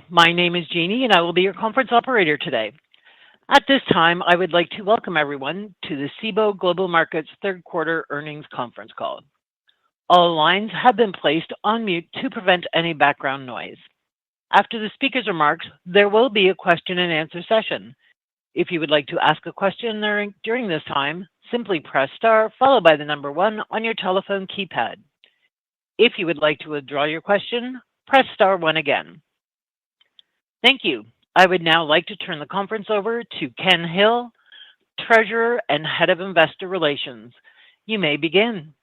My name is Jeannie, and I will be your conference operator today. At this time, I would like to welcome everyone to the Cboe Global Markets third quarter earnings conference call. All lines have been placed on mute to prevent any background noise. After the speaker's remarks, there will be a question and answer session. If you would like to ask a question during this time, simply press star followed by the number one on your telephone keypad. If you would like to withdraw your question, press star one again. Thank you. I would now like to turn the conference over to Ken Hill, Treasurer and Head of Investor Relations. You may begin.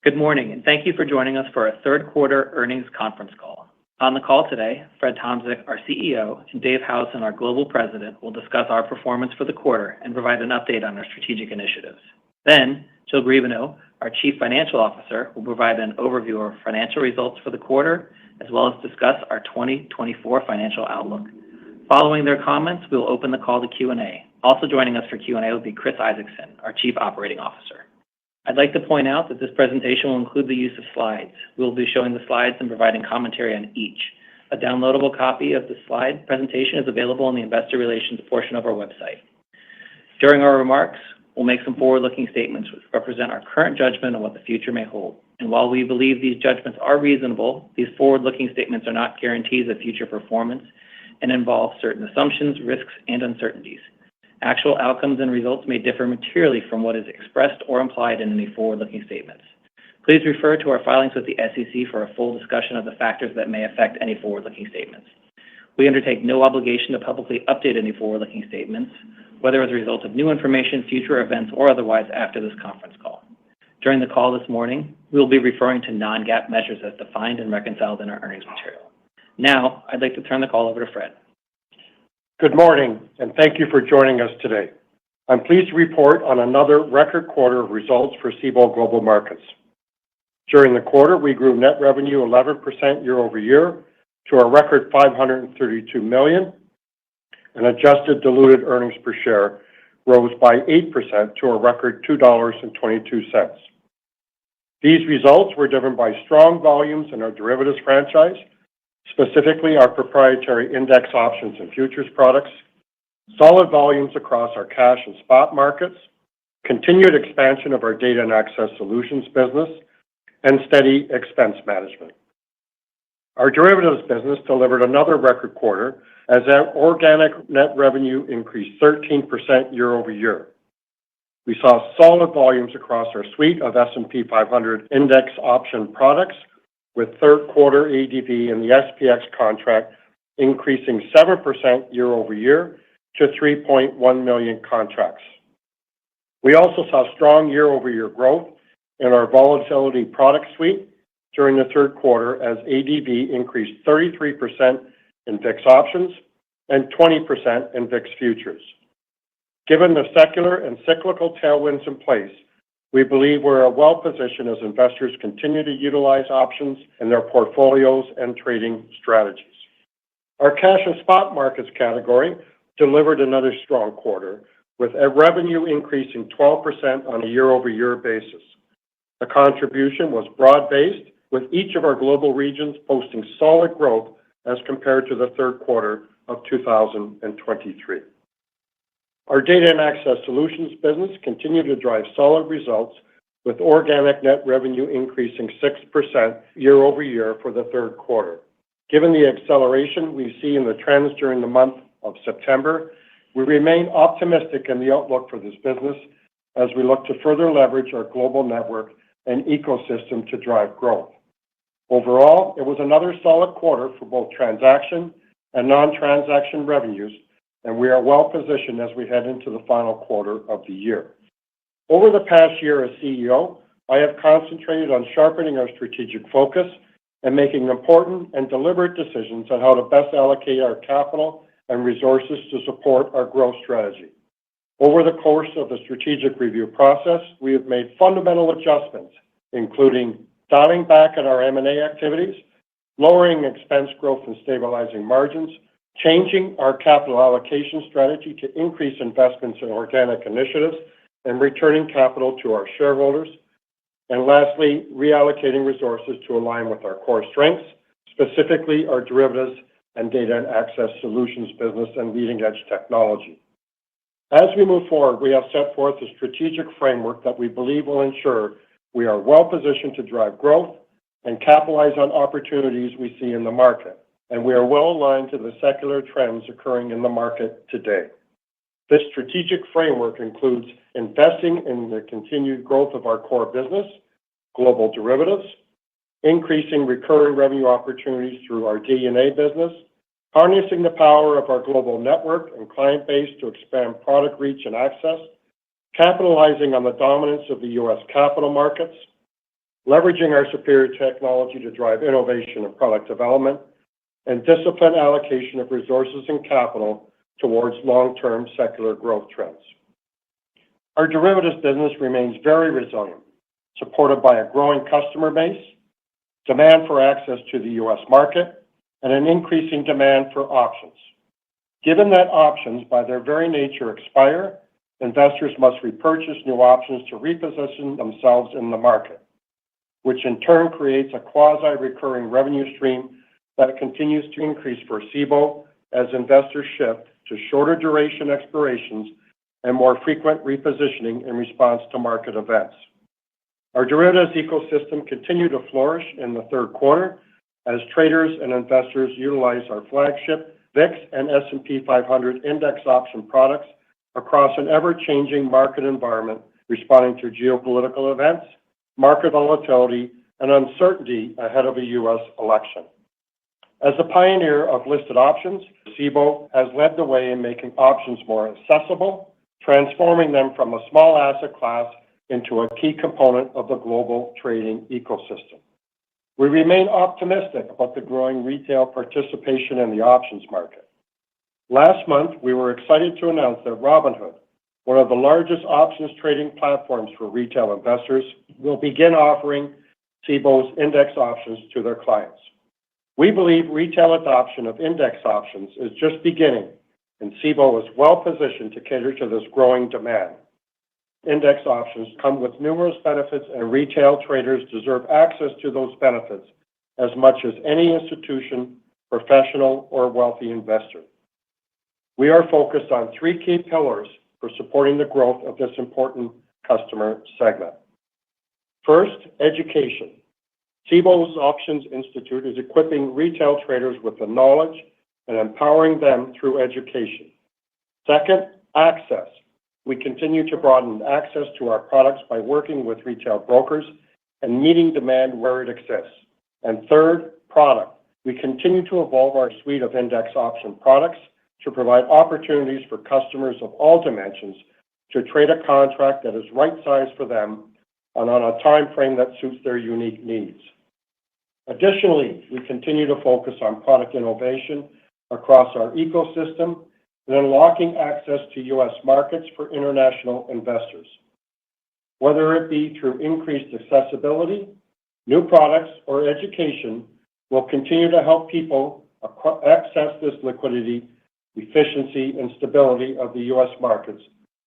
Good morning, and thank you for joining us for our third quarter earnings conference call. On the call today, Fred Tomczyk, our CEO, and Dave Howson, our Global President, will discuss our performance for the quarter and provide an update on our strategic initiatives. Then, Jill Griebenow, our Chief Financial Officer, will provide an overview of our financial results for the quarter, as well as discuss our 2024 financial outlook. Following their comments, we will open the call to Q&A. Also joining us for Q&A will be Chris Isaacson, our Chief Operating Officer. I'd like to point out that this presentation will include the use of slides. We will be showing the slides and providing commentary on each. A downloadable copy of the slide presentation is available in the Investor Relations portion of our website. During our remarks, we'll make some forward-looking statements which represent our current judgment on what the future may hold. And while we believe these judgments are reasonable, these forward-looking statements are not guarantees of future performance and involve certain assumptions, risks, and uncertainties. Actual outcomes and results may differ materially from what is expressed or implied in any forward-looking statements. Please refer to our filings with the SEC for a full discussion of the factors that may affect any forward-looking statements. We undertake no obligation to publicly update any forward-looking statements, whether as a result of new information, future events, or otherwise after this conference call. During the call this morning, we will be referring to non-GAAP measures as defined and reconciled in our earnings material. Now, I'd like to turn the call over to Fred. Good morning, and thank you for joining us today. I'm pleased to report on another record quarter of results for Cboe Global Markets. During the quarter, we grew net revenue 11% year over year to a record $532 million, and adjusted diluted earnings per share rose by 8% to a record $2.22. These results were driven by strong volumes in our derivatives franchise, specifically our proprietary index options and futures products, solid volumes across our cash and spot markets, continued expansion of our data and access solutions business, and steady expense management. Our derivatives business delivered another record quarter as our organic net revenue increased 13% year over year. We saw solid volumes across our suite of S&P 500 index option products, with third quarter ADV in the SPX contract increasing 7% year over year to 3.1 million contracts. We also saw strong year over year growth in our volatility product suite during the third quarter as ADV increased 33% in VIX options and 20% in VIX futures. Given the secular and cyclical tailwinds in place, we believe we're well positioned as investors continue to utilize options in their portfolios and trading strategies. Our cash and spot markets category delivered another strong quarter, with a revenue increasing 12% on a year-over-year basis. The contribution was broad-based, with each of our global regions posting solid growth as compared to the third quarter of 2023. Our data and access solutions business continued to drive solid results, with organic net revenue increasing 6% year over year for the third quarter. Given the acceleration we see in the trends during the month of September, we remain optimistic in the outlook for this business as we look to further leverage our global network and ecosystem to drive growth. Overall, it was another solid quarter for both transaction and non-transaction revenues, and we are well positioned as we head into the final quarter of the year. Over the past year as CEO, I have concentrated on sharpening our strategic focus and making important and deliberate decisions on how to best allocate our capital and resources to support our growth strategy. Over the course of the strategic review process, we have made fundamental adjustments, including dialing back on our M&A activities, lowering expense growth and stabilizing margins, changing our capital allocation strategy to increase investments in organic initiatives, and returning capital to our shareholders, and lastly, reallocating resources to align with our core strengths, specifically our derivatives and data and access solutions business and leading-edge technology. As we move forward, we have set forth a strategic framework that we believe will ensure we are well-positioned to drive growth and capitalize on opportunities we see in the market, and we are well aligned to the secular trends occurring in the market today. This strategic framework includes investing in the continued growth of our core business, global derivatives, increasing recurring revenue opportunities through our D&A business, harnessing the power of our global network and client base to expand product reach and access, capitalizing on the dominance of the U.S. capital markets, leveraging our superior technology to drive innovation and product development, and disciplined allocation of resources and capital towards long-term secular growth trends. Our derivatives business remains very resilient, supported by a growing customer base, demand for access to the U.S. market, and an increasing demand for options. Given that options, by their very nature, expire, investors must repurchase new options to reposition themselves in the market, which in turn creates a quasi-recurring revenue stream that continues to increase for Cboe as investors shift to shorter duration expirations and more frequent repositioning in response to market events. Our derivatives ecosystem continued to flourish in the third quarter as traders and investors utilize our flagship VIX and S&P 500 index option products across an ever-changing market environment, responding to geopolitical events, market volatility, and uncertainty ahead of a U.S. election. As a pioneer of listed options, Cboe has led the way in making options more accessible, transforming them from a small asset class into a key component of the global trading ecosystem. We remain optimistic about the growing retail participation in the options market. Last month, we were excited to announce that Robinhood, one of the largest options trading platforms for retail investors, will begin offering Cboe's index options to their clients. We believe retail adoption of index options is just beginning, and Cboe is well positioned to cater to this growing demand. Index options come with numerous benefits, and retail traders deserve access to those benefits as much as any institution, professional, or wealthy investor. We are focused on three key pillars for supporting the growth of this important customer segment. First, education. Cboe's Options Institute is equipping retail traders with the knowledge and empowering them through education. Second, access. We continue to broaden access to our products by working with retail brokers and meeting demand where it exists. And third, product. We continue to evolve our suite of index option products to provide opportunities for customers of all dimensions to trade a contract that is right-sized for them and on a time frame that suits their unique needs. Additionally, we continue to focus on product innovation across our ecosystem and unlocking access to U.S. markets for international investors. Whether it be through increased accessibility, new products, or education, we'll continue to help people access this liquidity, efficiency, and stability of the U.S. markets,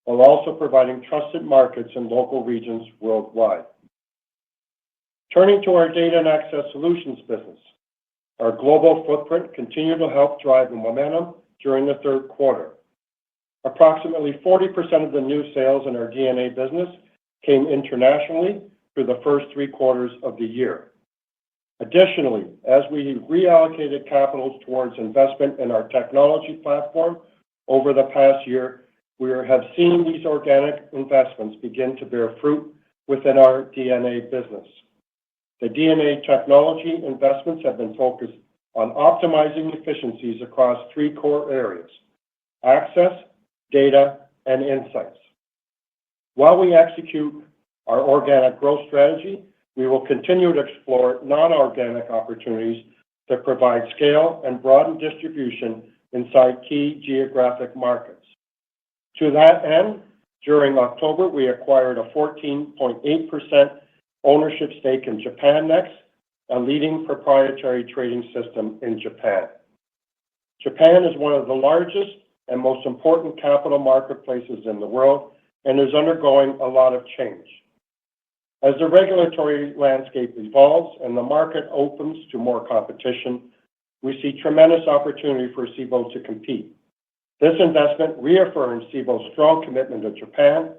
while also providing trusted markets in local regions worldwide. Turning to our data and access solutions business, our global footprint continued to help drive the momentum during the third quarter. Approximately 40% of the new sales in our D&A business came internationally through the first 3 quarters of the year. Additionally, as we reallocated capital towards investment in our technology platform over the past year, we have seen these organic investments begin to bear fruit within our D&A business. The D&A technology investments have been focused on optimizing efficiencies across 3 core areas: access, data, and insights. While we execute our organic growth strategy, we will continue to explore non-organic opportunities that provide scale and broaden distribution inside key geographic markets. To that end, during October, we acquired a 14.8% ownership stake in Japannext, a leading proprietary trading system in Japan. Japan is one of the largest and most important capital marketplaces in the world and is undergoing a lot of change. As the regulatory landscape evolves and the market opens to more competition, we see tremendous opportunity for Cboe to compete. This investment reaffirms Cboe's strong commitment to Japan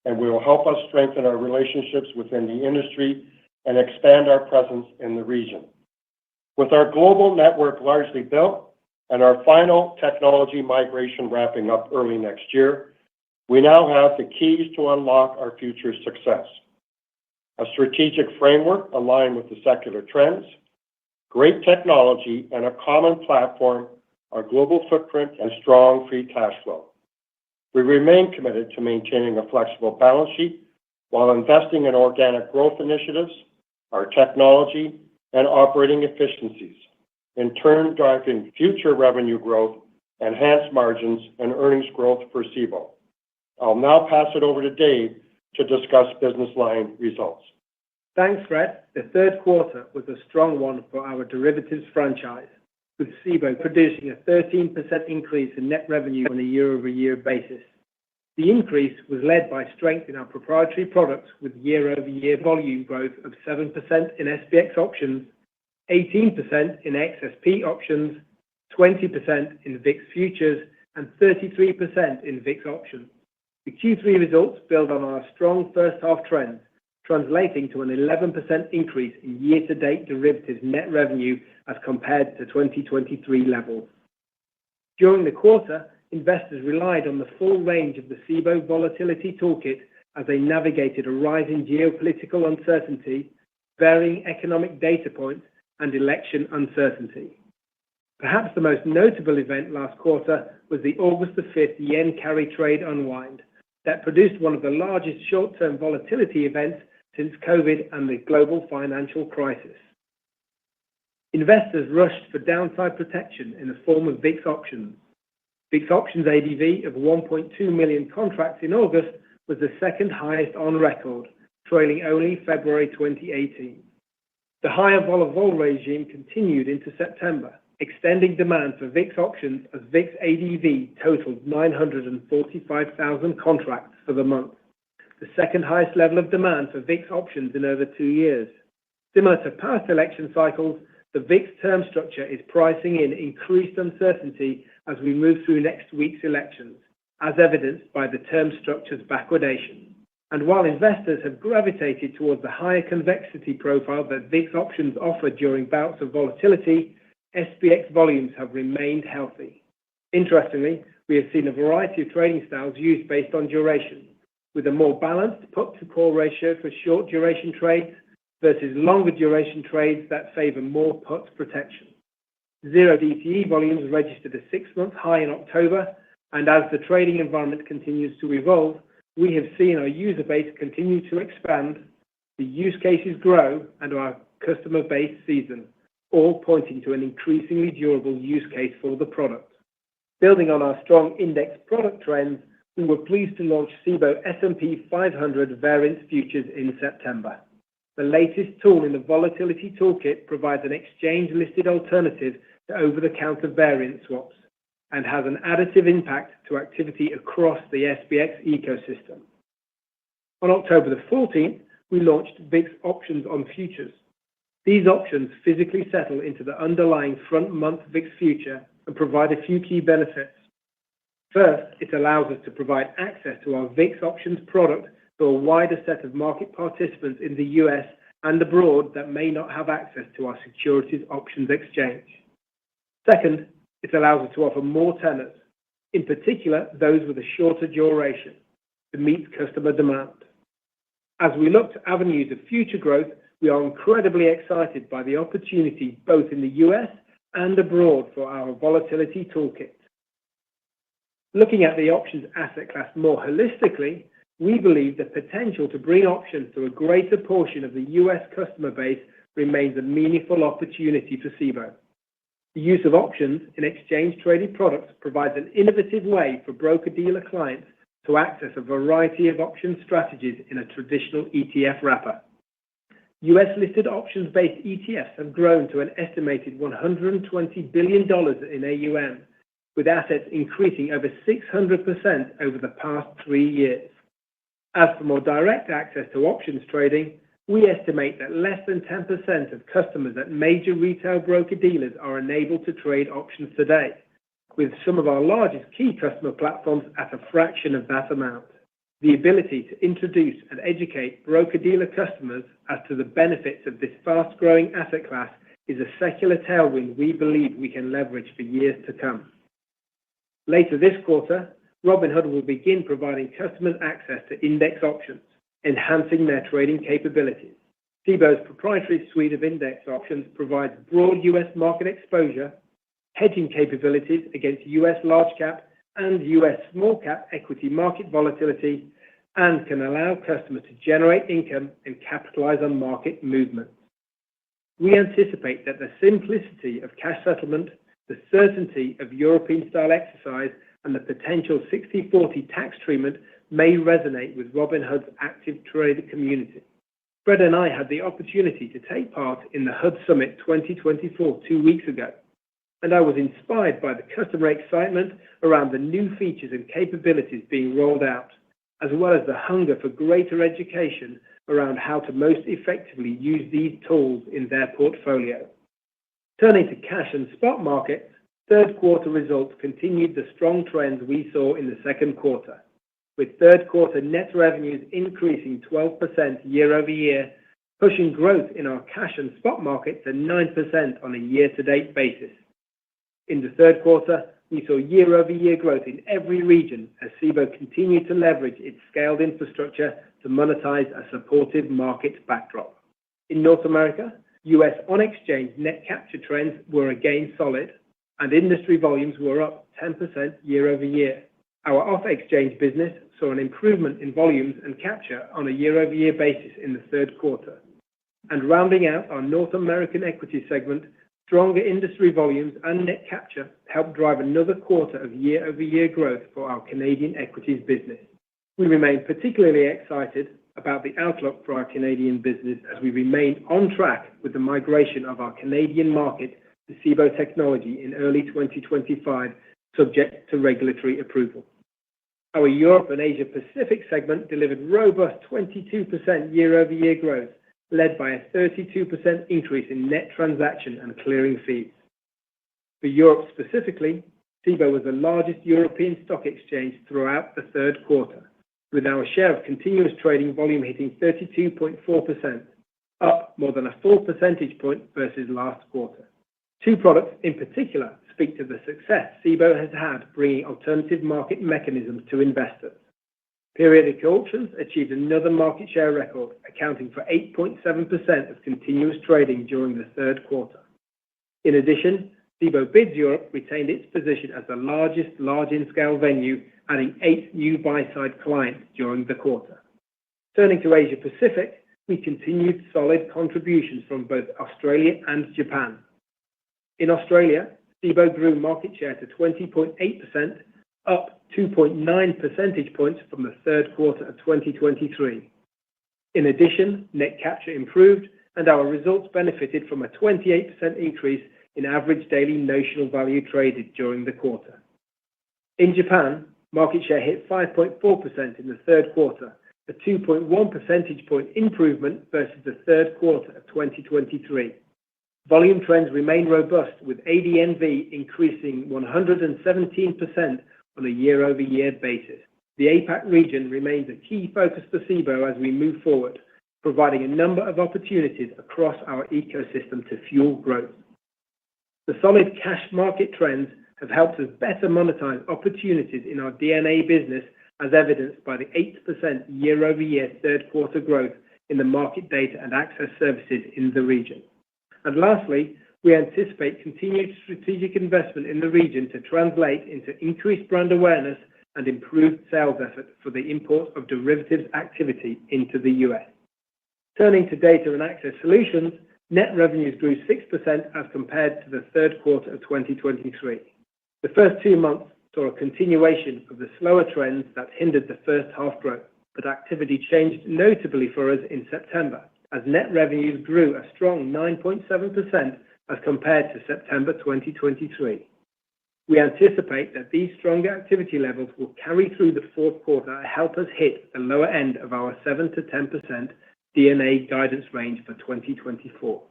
and will help us strengthen our relationships within the industry and expand our presence in the region. With our global network largely built and our final technology migration wrapping up early next year, we now have the keys to unlock our future success. A strategic framework aligned with the secular trends, great technology, and a common platform, our global footprint, and strong free cash flow. We remain committed to maintaining a flexible balance sheet while investing in organic growth initiatives, our technology, and operating efficiencies, in turn driving future revenue growth, enhanced margins, and earnings growth for Cboe. I'll now pass it over to Dave to discuss business line results. Thanks, Fred. The third quarter was a strong one for our derivatives franchise, with Cboe producing a 13% increase in net revenue on a year-over-year basis. The increase was led by strength in our proprietary products with year-over-year volume growth of 7% in SPX options, 18% in XSP options, 20% in VIX futures, and 33% in VIX options. The Q3 results build on our strong first half trends, translating to an 11% increase in year-to-date derivatives net revenue as compared to 2023 levels. During the quarter, investors relied on the full range of the Cboe Volatility Toolkit as they navigated a rise in geopolitical uncertainty, varying economic data points, and election uncertainty. Perhaps the most notable event last quarter was the August 5th yen carry trade unwind that produced one of the largest short-term volatility events since COVID and the global financial crisis. Investors rushed for downside protection in the form of VIX options. VIX options ADV of 1.2 million contracts in August was the second highest on record, trailing only February 2018. The higher vol regime continued into September, extending demand for VIX options as VIX ADV totaled 945,000 contracts for the month, the second highest level of demand for VIX options in over 2 years. Similar to past election cycles, the VIX term structure is pricing in increased uncertainty as we move through next week's elections, as evidenced by the term structure's backwardation. And while investors have gravitated towards the higher convexity profile that VIX options offer during bouts of volatility, SPX volumes have remained healthy. Interestingly, we have seen a variety of trading styles used based on duration, with a more balanced put-to-call ratio for short duration trades versus longer duration trades that favor more put protection. Zero DTE volumes registered a 6-month high in October, and as the trading environment continues to evolve, we have seen our user base continue to expand, the use cases grow, and our customer base season, all pointing to an increasingly durable use case for the product. Building on our strong index product trends, we were pleased to launch Cboe S&P 500 Variance Futures in September. The latest tool in the Volatility Toolkit provides an exchange-listed alternative to over-the-counter variance swaps and has an additive impact to activity across the SPX ecosystem. On October the 14th, we launched VIX options on futures. These options physically settle into the underlying front-month VIX future and provide a few key benefits. First, it allows us to provide access to our VIX options product to a wider set of market participants in the US and abroad that may not have access to our securities options exchange. Second, it allows us to offer more tenors, in particular those with a shorter duration, to meet customer demand. As we look to avenues of future growth, we are incredibly excited by the opportunity both in the US and abroad for our Volatility Toolkit. Looking at the options asset class more holistically, we believe the potential to bring options to a greater portion of the US customer base remains a meaningful opportunity for Cboe. The use of options in exchange-traded products provides an innovative way for broker-dealer clients to access a variety of option strategies in a traditional ETF wrapper. US-listed options-based ETFs have grown to an estimated $120 billion in AUM, with assets increasing over 600% over the past 3 years. As for more direct access to options trading, We estimate that less than 10% of customers at major retail broker-dealers are enabled to trade options today, with some of our largest key customer platforms at a fraction of that amount. The ability to introduce and educate broker-dealer customers as to the benefits of this fast-growing asset class is a secular tailwind we believe we can leverage for years to come. Later this quarter, Robinhood will begin providing customers access to index options, enhancing their trading capabilities. Cboe's proprietary suite of index options provides broad U.S. market exposure, hedging capabilities against U.S. large-cap and U.S. small-cap equity market volatility, and can allow customers to generate income and capitalize on market movements. We anticipate that the simplicity of cash settlement, the certainty of European-style exercise, and the potential 60/40 tax treatment may resonate with Robinhood's active trader community. Fred and I had the opportunity to take part in the HUD Summit 2024 2 weeks ago, and I was inspired by the customer excitement around the new features and capabilities being rolled out, as well as the hunger for greater education around how to most effectively use these tools in their portfolio. Turning to cash and spot markets, third quarter results continued the strong trends we saw in the second quarter, with third quarter net revenues increasing 12% year over year, pushing growth in our cash and spot markets to 9% on a year-to-date basis. In the third quarter, we saw year-over-year growth in every region as Cboe continued to leverage its scaled infrastructure to monetize a supportive market backdrop. In North America, U.S. on-exchange net capture trends were again solid, and industry volumes were up 10% year-over-year. Our off-exchange business saw an improvement in volumes and capture on a year-over-year basis in the third quarter. And rounding out our North American equity segment, stronger industry volumes and net capture helped drive another quarter of year-over-year growth for our Canadian equities business. We remain particularly excited about the outlook for our Canadian business as we remain on track with the migration of our Canadian market to Cboe technology in early 2025, subject to regulatory approval. Our Europe and Asia Pacific segment delivered robust 22% year-over-year growth, led by a 32% increase in net transaction and clearing fees. For Europe specifically, Cboe was the largest European stock exchange throughout the third quarter, with our share of continuous trading volume hitting 32.4%, up more than a full percentage point versus last quarter. Two products in particular speak to the success Cboe has had bringing alternative market mechanisms to investors. Periodic auctions achieved another market share record, accounting for 8.7% of continuous trading during the third quarter. In addition, Cboe Bids Europe retained its position as the largest large-in-scale venue, adding 8 new buy-side clients during the quarter. Turning to Asia Pacific, we continued solid contributions from both Australia and Japan. In Australia, Cboe grew market share to 20.8%, up 2.9 percentage points from the third quarter of 2023. In addition, net capture improved, and our results benefited from a 28% increase in average daily notional value traded during the quarter. In Japan, market share hit 5.4% in the third quarter, a 2.1 percentage point improvement versus the third quarter of 2023. Volume trends remain robust, with ADNV increasing 117% on a year-over-year basis. The APAC region remains a key focus for Cboe as we move forward, providing a number of opportunities across our ecosystem to fuel growth. The solid cash market trends have helped us better monetize opportunities in our DNA business, as evidenced by the 8% year-over-year third quarter growth in the market data and access services in the region. And lastly, we anticipate continued strategic investment in the region to translate into increased brand awareness and improved sales effort for the import of derivatives activity into the U.S. Turning to data and access solutions, net revenues grew 6% as compared to the third quarter of 2023. The first 2 months saw a continuation of the slower trends that hindered the first half growth, but activity changed notably for us in September, as net revenues grew a strong 9.7% as compared to September 2023. We anticipate that these stronger activity levels will carry through the fourth quarter and help us hit the lower end of our 7 to 10% DNA guidance range for 2024.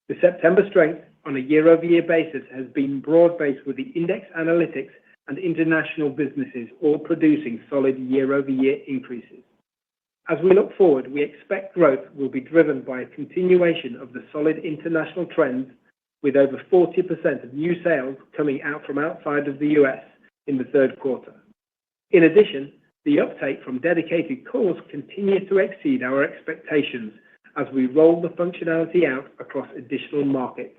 The September strength on a year-over-year basis has been broad-based, with the index analytics and international businesses all producing solid year-over-year increases. As we look forward, we expect growth will be driven by a continuation of the solid international trends, with over 40% of new sales coming out from outside of the U.S. in the third quarter. In addition, the uptake from dedicated cores continues to exceed our expectations as we roll the functionality out across additional markets.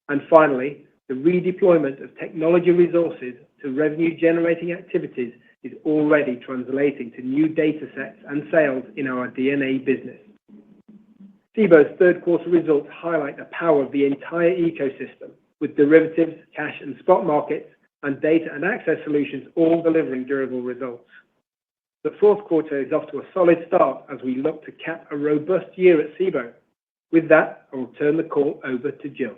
And finally, the redeployment of technology resources to revenue-generating activities is already translating to new data sets and sales in our DNA business. Cboe's third quarter results highlight the power of the entire ecosystem, with derivatives, cash and spot markets, and data and access solutions all delivering durable results. The fourth quarter is off to a solid start as we look to cap a robust year at Cboe. With that, I will turn the call over to Jill.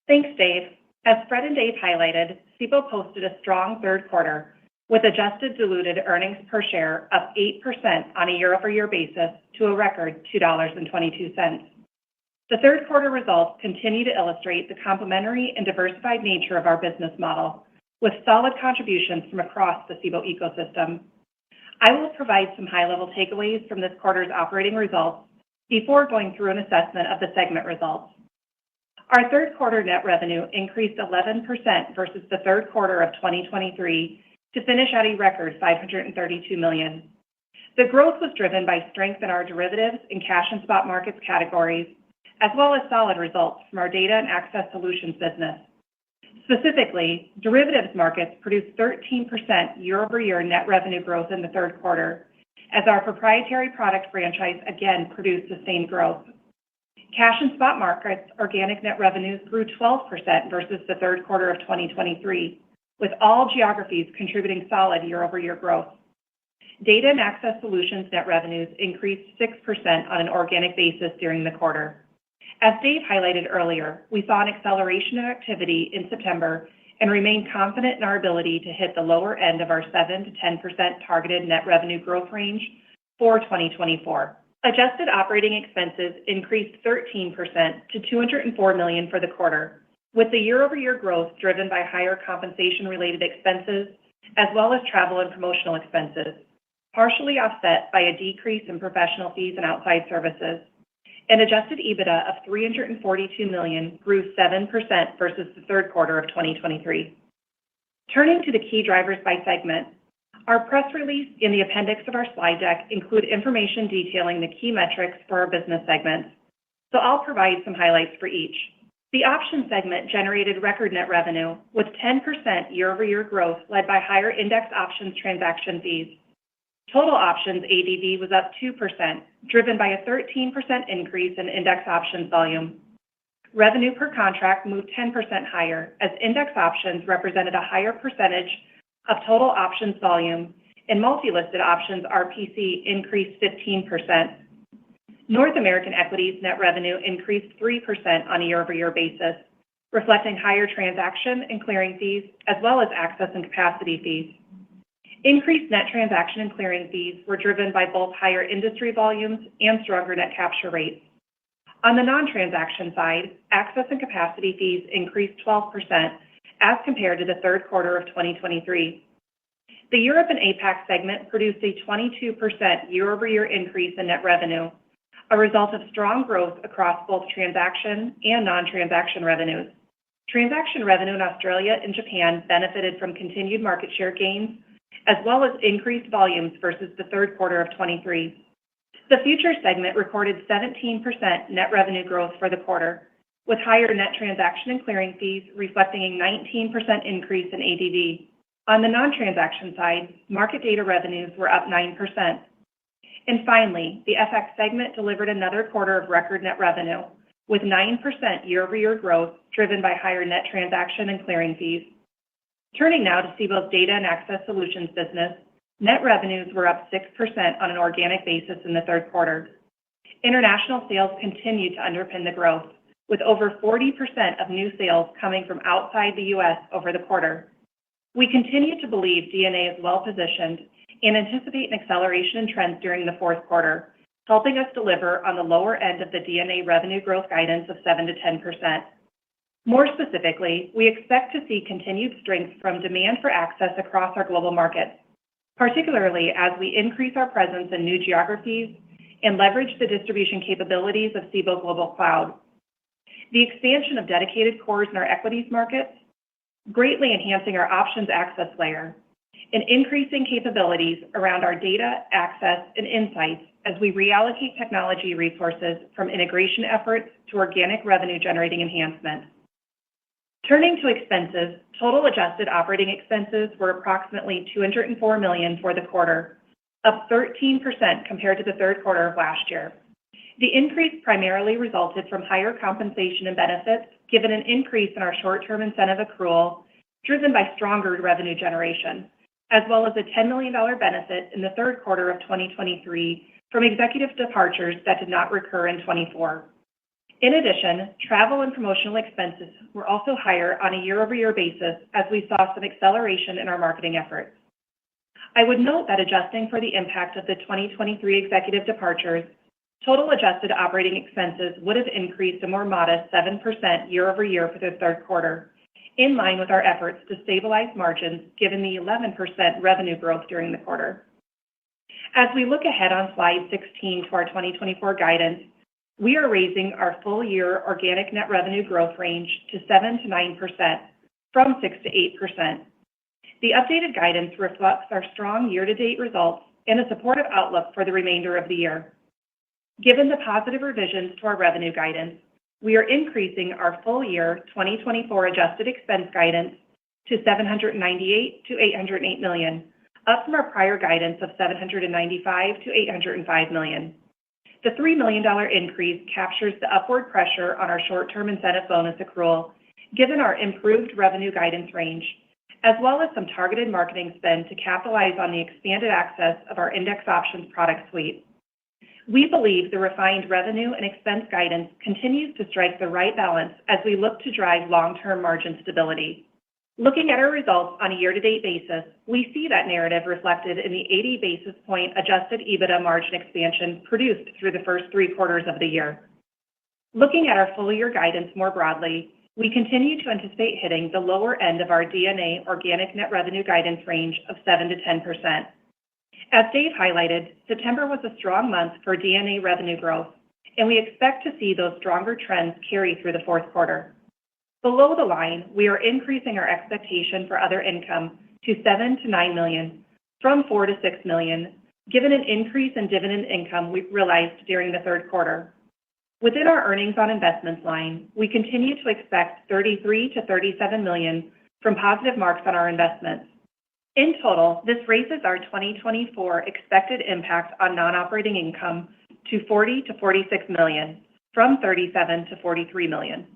Thanks, Dave. As Fred and Dave highlighted, Cboe posted a strong third quarter, with adjusted diluted earnings per share up 8% on a year-over-year basis to a record $2.22. The third quarter results continue to illustrate the complementary and diversified nature of our business model, with solid contributions from across the Cboe ecosystem. I will provide some high-level takeaways from this quarter's operating results before going through an assessment of the segment results. Our third quarter net revenue increased 11% versus the third quarter of 2023 to finish at a record $532 million. The growth was driven by strength in our derivatives and cash and spot markets categories, as well as solid results from our data and access solutions business. Specifically, derivatives markets produced 13% year-over-year net revenue growth in the third quarter, as our proprietary product franchise again produced sustained growth. Cash and spot markets organic net revenues grew 12% versus the third quarter of 2023, with all geographies contributing solid year-over-year growth. Data and access solutions net revenues increased 6% on an organic basis during the quarter. As Dave highlighted earlier, we saw an acceleration of activity in September and remain confident in our ability to hit the lower end of our 7 to 10% targeted net revenue growth range for 2024. Adjusted operating expenses increased 13% to $204 million for the quarter, with the year-over-year growth driven by higher compensation-related expenses, as well as travel and promotional expenses, partially offset by a decrease in professional fees and outside services. An adjusted EBITDA of $342 million grew 7% versus the third quarter of 2023. Turning to the key drivers by segment, our press release in the appendix of our slide deck include information detailing the key metrics for our business segments, so I'll provide some highlights for each. The options segment generated record net revenue with 10% year-over-year growth led by higher index options transaction fees. Total options ADV was up 2%, driven by a 13% increase in index options volume. Revenue per contract moved 10% higher as index options represented a higher percentage of total options volume, and multi-listed options RPC increased 15%. North American equities net revenue increased 3% on a year-over-year basis, reflecting higher transaction and clearing fees, as well as access and capacity fees. Increased net transaction and clearing fees were driven by both higher industry volumes and stronger net capture rates. On the non-transaction side, access and capacity fees increased 12% as compared to the third quarter of 2023. The Europe and APAC segment produced a 22% year-over-year increase in net revenue, a result of strong growth across both transaction and non-transaction revenues. Transaction revenue in Australia and Japan benefited from continued market share gains, as well as increased volumes versus the third quarter of 2023. The futures segment recorded 17% net revenue growth for the quarter, with higher net transaction and clearing fees reflecting a 19% increase in ADV. On the non-transaction side, market data revenues were up 9%. And finally, the FX segment delivered another quarter of record net revenue, with 9% year-over-year growth driven by higher net transaction and clearing fees. Turning now to Cboe's data and access solutions business, net revenues were up 6% on an organic basis in the third quarter. International sales continued to underpin the growth, with over 40% of new sales coming from outside the U.S. over the quarter. We continue to believe DNA is well-positioned and anticipate an acceleration in trends during the fourth quarter, helping us deliver on the lower end of the DNA revenue growth guidance of 7 to 10%. More specifically, we expect to see continued strength from demand for access across our global markets, particularly as we increase our presence in new geographies and leverage the distribution capabilities of Cboe Global Cloud. The expansion of dedicated cores in our equities markets, greatly enhancing our options access layer, and increasing capabilities around our data, access, and insights as we reallocate technology resources from integration efforts to organic revenue-generating enhancements. Turning to expenses, total adjusted operating expenses were approximately $204 million for the quarter, up 13% compared to the third quarter of last year. The increase primarily resulted from higher compensation and benefits, given an increase in our short-term incentive accrual, driven by stronger revenue generation, as well as a $10 million benefit in the third quarter of 2023 from executive departures that did not recur in 2024. In addition, travel and promotional expenses were also higher on a year-over-year basis as we saw some acceleration in our marketing efforts. I would note that adjusting for the impact of the 2023 executive departures, total adjusted operating expenses would have increased a more modest 7% year-over-year for the third quarter, in line with our efforts to stabilize margins given the 11% revenue growth during the quarter. As we look ahead on slide 16 to our 2024 guidance, we are raising our full-year organic net revenue growth range to 7 to 9% from 6 to 8%. The updated guidance reflects our strong year-to-date results and a supportive outlook for the remainder of the year. Given the positive revisions to our revenue guidance, we are increasing our full-year 2024 adjusted expense guidance to $798 to $808 million, up from our prior guidance of $795 to $805 million. The $3 million increase captures the upward pressure on our short-term incentive bonus accrual, given our improved revenue guidance range, as well as some targeted marketing spend to capitalize on the expanded access of our index options product suite. We believe the refined revenue and expense guidance continues to strike the right balance as we look to drive long-term margin stability. Looking at our results on a year-to-date basis, we see that narrative reflected in the 80 basis point adjusted EBITDA margin expansion produced through the first three quarters of the year. Looking at our full-year guidance more broadly, we continue to anticipate hitting the lower end of our DNA organic net revenue guidance range of 7 to 10%. As Dave highlighted, September was a strong month for DNA revenue growth, and we expect to see those stronger trends carry through the fourth quarter. Below the line, we are increasing our expectation for other income to $7 to $9 million, from $4 to $6 million, given an increase in dividend income we realized during the third quarter. Within our earnings on investments line, we continue to expect $33 to $37 million from positive marks on our investments. In total, this raises our 2024 expected impact on non-operating income to $40 to $46 million, from $37 to $43 million.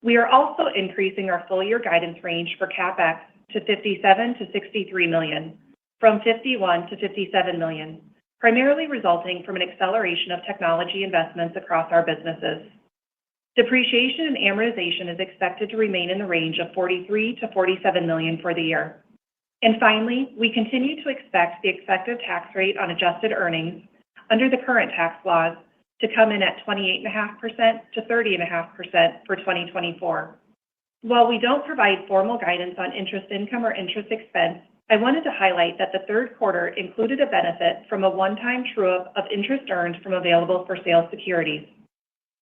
We are also increasing our full-year guidance range for CapEx to $57 to $63 million, from $51 to $57 million, primarily resulting from an acceleration of technology investments across our businesses. Depreciation and amortization is expected to remain in the range of $43 to $47 million for the year. And finally, we continue to expect the effective tax rate on adjusted earnings under the current tax laws to come in at 28.5% to 30.5% for 2024. While we don't provide formal guidance on interest income or interest expense, I wanted to highlight that the third quarter included a benefit from a one-time true-up of interest earned from available-for-sale securities.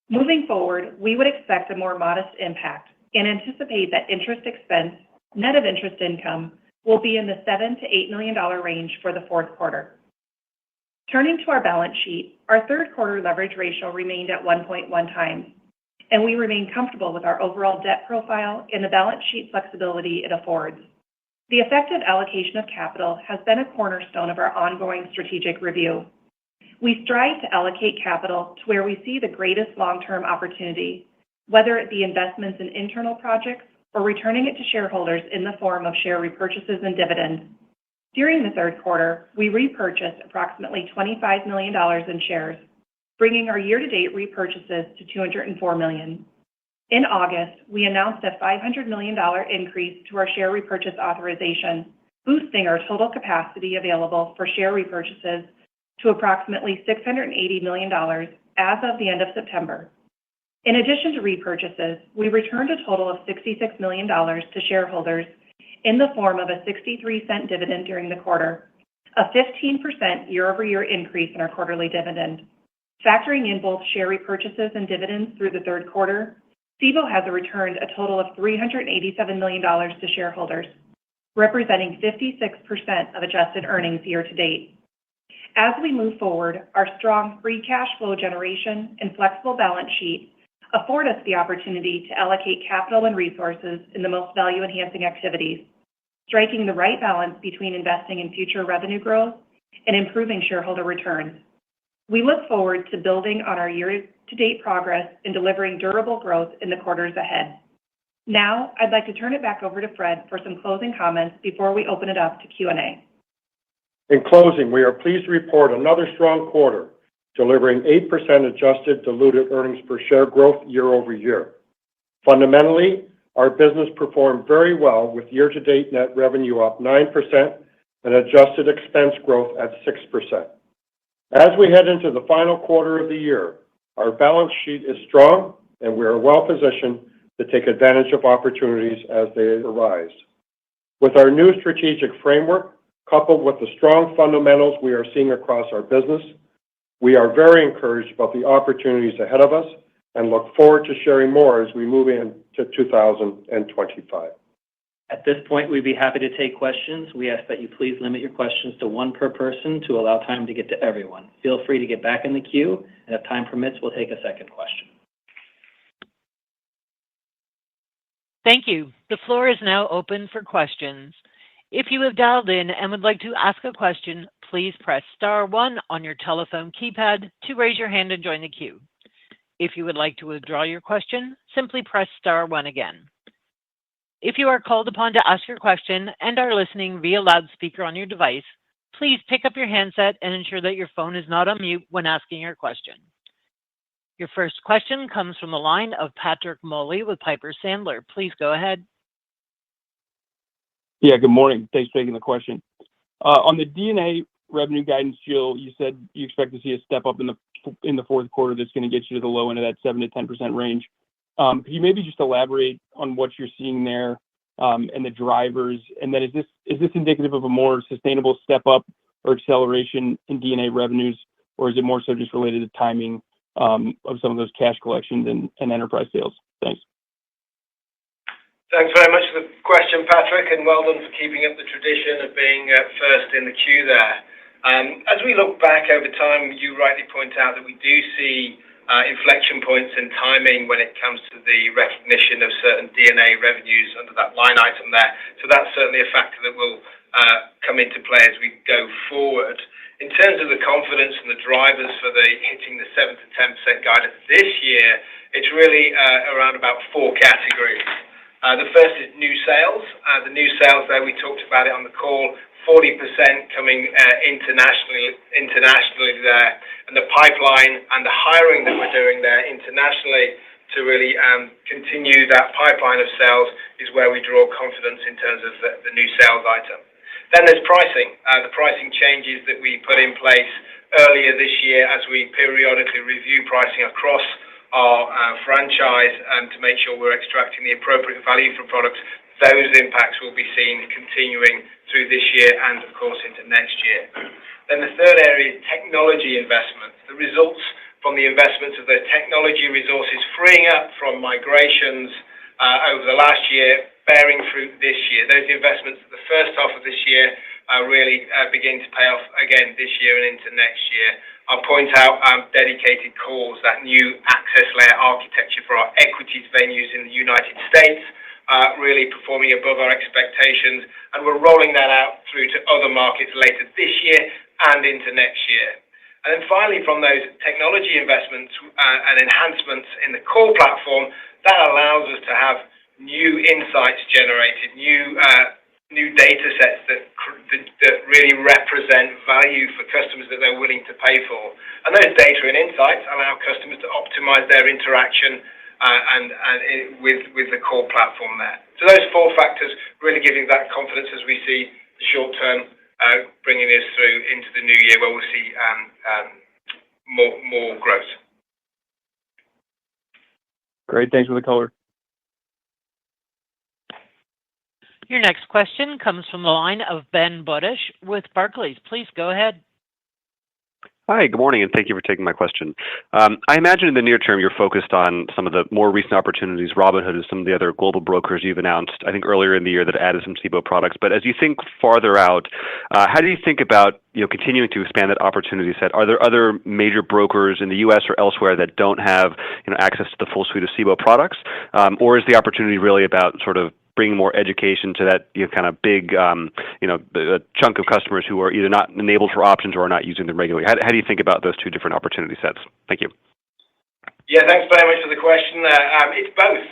Moving forward, we would expect a more modest impact and anticipate that interest expense, net of interest income, will be in the $7 to $8 million range for the fourth quarter. Turning to our balance sheet, our third quarter leverage ratio remained at 1.1 times, and we remain comfortable with our overall debt profile and the balance sheet flexibility it affords. The effective allocation of capital has been a cornerstone of our ongoing strategic review. We strive to allocate capital to where we see the greatest long-term opportunity, whether it be investments in internal projects or returning it to shareholders in the form of share repurchases and dividends. During the third quarter, we repurchased approximately $25 million in shares, bringing our year-to-date repurchases to $204 million. In August, we announced a $500 million increase to our share repurchase authorization, boosting our total capacity available for share repurchases to approximately $680 million as of the end of September. In addition to repurchases, we returned a total of $66 million to shareholders in the form of a 63-cent dividend during the quarter, a 15% year-over-year increase in our quarterly dividend. Factoring in both share repurchases and dividends through the third quarter, Cboe has returned a total of $387 million to shareholders, representing 56% of adjusted earnings year to date. As we move forward, our strong free cash flow generation and flexible balance sheet afford us the opportunity to allocate capital and resources in the most value-enhancing activities, striking the right balance between investing in future revenue growth and improving shareholder returns. We look forward to building on our year-to-date progress and delivering durable growth in the quarters ahead. Now, I'd like to turn it back over to Fred for some closing comments before we open it up to Q&A. In closing, we are pleased to report another strong quarter, delivering 8% adjusted diluted earnings per share growth year over year. Fundamentally, our business performed very well with year-to-date net revenue up 9% and adjusted expense growth at 6%. As we head into the final quarter of the year, our balance sheet is strong and we are well positioned to take advantage of opportunities as they arise. With our new strategic framework, coupled with the strong fundamentals we are seeing across our business, we are very encouraged about the opportunities ahead of us and look forward to sharing more as we move into 2025. At this point, we'd be happy to take questions. We ask that you please limit your questions to one per person to allow time to get to everyone. Feel free to get back in the queue, and if time permits, we'll take a second question. Thank you. The floor is now open for questions. If you have dialed in and would like to ask a question, please press star one on your telephone keypad to raise your hand and join the queue. If you would like to withdraw your question, simply press star one again. If you are called upon to ask your question and are listening via loudspeaker on your device, please pick up your handset and ensure that your phone is not on mute when asking your question. Your first question comes from the line of Patrick Moley with Piper Sandler. Please go ahead. Yeah, good morning. Thanks for taking the question. On the D&A revenue guidance, Jill, you said you expect to see a step up in the fourth quarter that's going to get you to the low end of that 7 to 10% range. Could you maybe just elaborate on what you're seeing there and the drivers? And then is this indicative of a more sustainable step up or acceleration in D&A revenues, or is it more so just related to timing of some of those cash collections and enterprise sales? Thanks. Thanks very much for the question, Patrick, and well done for keeping up the tradition of being first in the queue there. As we look back over time, you rightly point out that we do see inflection points in timing when it comes to the recognition of certain D&A revenues under that line item there. So that's certainly a factor that will come into play as we go forward. In terms of the confidence and the drivers for the hitting the 7 to 10% guidance this year, it's really around about four categories. The first is new sales. The new sales there, we talked about it on the call, 40% coming internationally there. And the pipeline and the hiring that we're doing there internationally to really continue that pipeline of sales is where we draw confidence in terms of the new sales item. Then there's pricing. The pricing changes that we put in place earlier this year as we periodically review pricing across our franchise and to make sure we're extracting the appropriate value from products. Those impacts will be seen continuing through this year and, of course, into next year. Then the third area is technology investments. The results from the investments of the technology resources freeing up from migrations over the last year, bearing fruit this year. Those investments at the first half of this year really begin to pay off again this year and into next year. I'll point out dedicated calls, that new access layer architecture for our equities venues in the United States, really performing above our expectations, and we're rolling that out through to other markets later this year and into next year. And then finally, from those technology investments and enhancements in the core platform, that allows us to have new insights generated, new data sets that really represent value for customers that they're willing to pay for. And those data and insights allow customers to optimize their interaction with the core platform there. So those four factors really giving that confidence as we see the short-term bringing us through into the new year where we'll see more growth. Great. Thanks for the color. Your next question comes from the line of Ben Budish with Barclays. Please go ahead. Hi, good morning, and thank you for taking my question. I imagine in the near term you're focused on some of the more recent opportunities, Robinhood and some of the other global brokers you've announced, I think earlier in the year that added some Cboe products. But as you think farther out, how do you think about continuing to expand that opportunity set? Are there other major brokers in the U.S. or elsewhere that don't have access to the full suite of Cboe products, or is the opportunity really about sort of bring more education to that kind of big chunk of customers who are either not enabled for options or are not using them regularly? How do you think about those two different opportunity sets? Thank you. Yeah, thanks very much for the question there. It's both.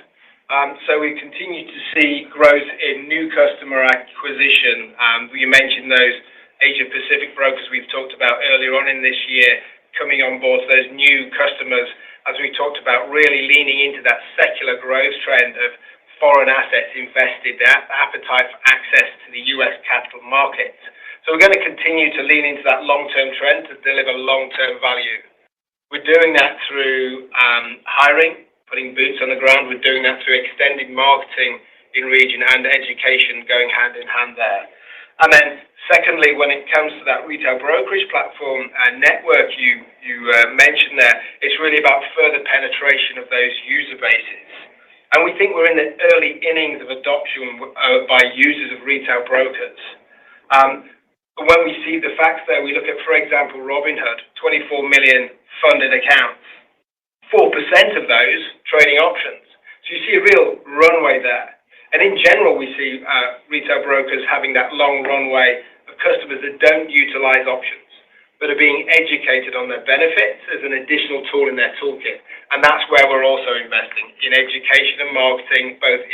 So we continue to see growth in new customer acquisition. You mentioned those Asia Pacific brokers we've talked about earlier on in this year coming on board, those new customers, as we talked about, really leaning into that secular growth trend of foreign assets invested, that appetite for access to the U.S. capital markets. So we're going to continue to lean into that long-term trend to deliver long-term value. We're doing that through hiring, putting boots on the ground. We're doing that through extended marketing in region and education going hand in hand there. And then secondly, when it comes to that retail brokerage platform and network you mentioned there, it's really about further penetration of those user bases. And we think we're in the early innings of adoption by users of retail brokers. When we see the facts there, we look at, for example, Robinhood, 24 million funded accounts, 4% of those trading options. So you see a real runway there. And in general, we see retail brokers having that long runway of customers that don't utilize options, but are being educated on their benefits as an additional tool in their toolkit. And that's where we're also investing in education and marketing, both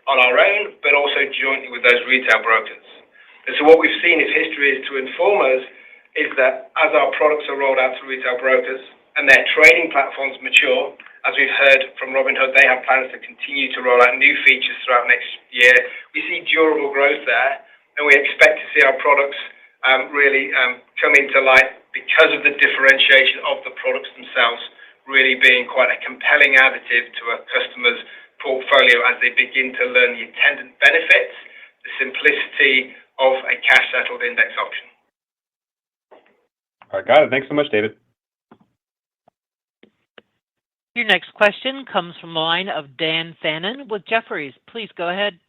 on our own, but also jointly with those retail brokers. And so what we've seen, if history is to inform us, is that as our products are rolled out to retail brokers and their trading platforms mature, as we've heard from Robinhood, they have plans to continue to roll out new features throughout next year. We see durable growth there, and we expect to see our products really come into light because of the differentiation of the products themselves, really being quite a compelling additive to a customer's portfolio as they begin to learn the attendant benefits, the simplicity of a cash-settled index option. All right, got it. Thanks so much, David. Your next question comes from the line of Dan Fannon with Jefferies. Please go ahead.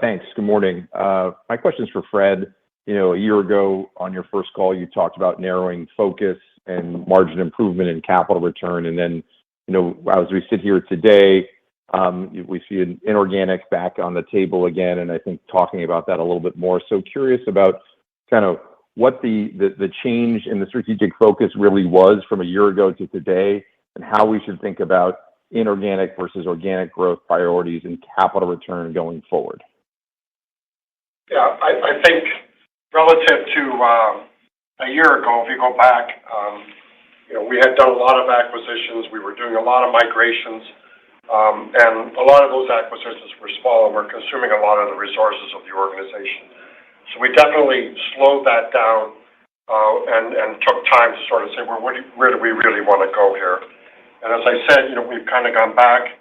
Thanks. Good morning. My question is for Fred. A year ago on your first call, you talked about narrowing focus and margin improvement and capital return. And then, as we sit here today, we see an inorganic back on the table again, and I think talking about that a little bit more. So curious about kind of what the change in the strategic focus really was from a year ago to today, and how we should think about inorganic versus organic growth priorities and capital return going forward. Yeah, I think relative to a year ago, if you go back, we had done a lot of acquisitions. We were doing a lot of migrations, and a lot of those acquisitions were small and were consuming a lot of the resources of the organization. So we definitely slowed that down and took time to sort of say, well, where do we really want to go here? And as I said, we've kind of gone back.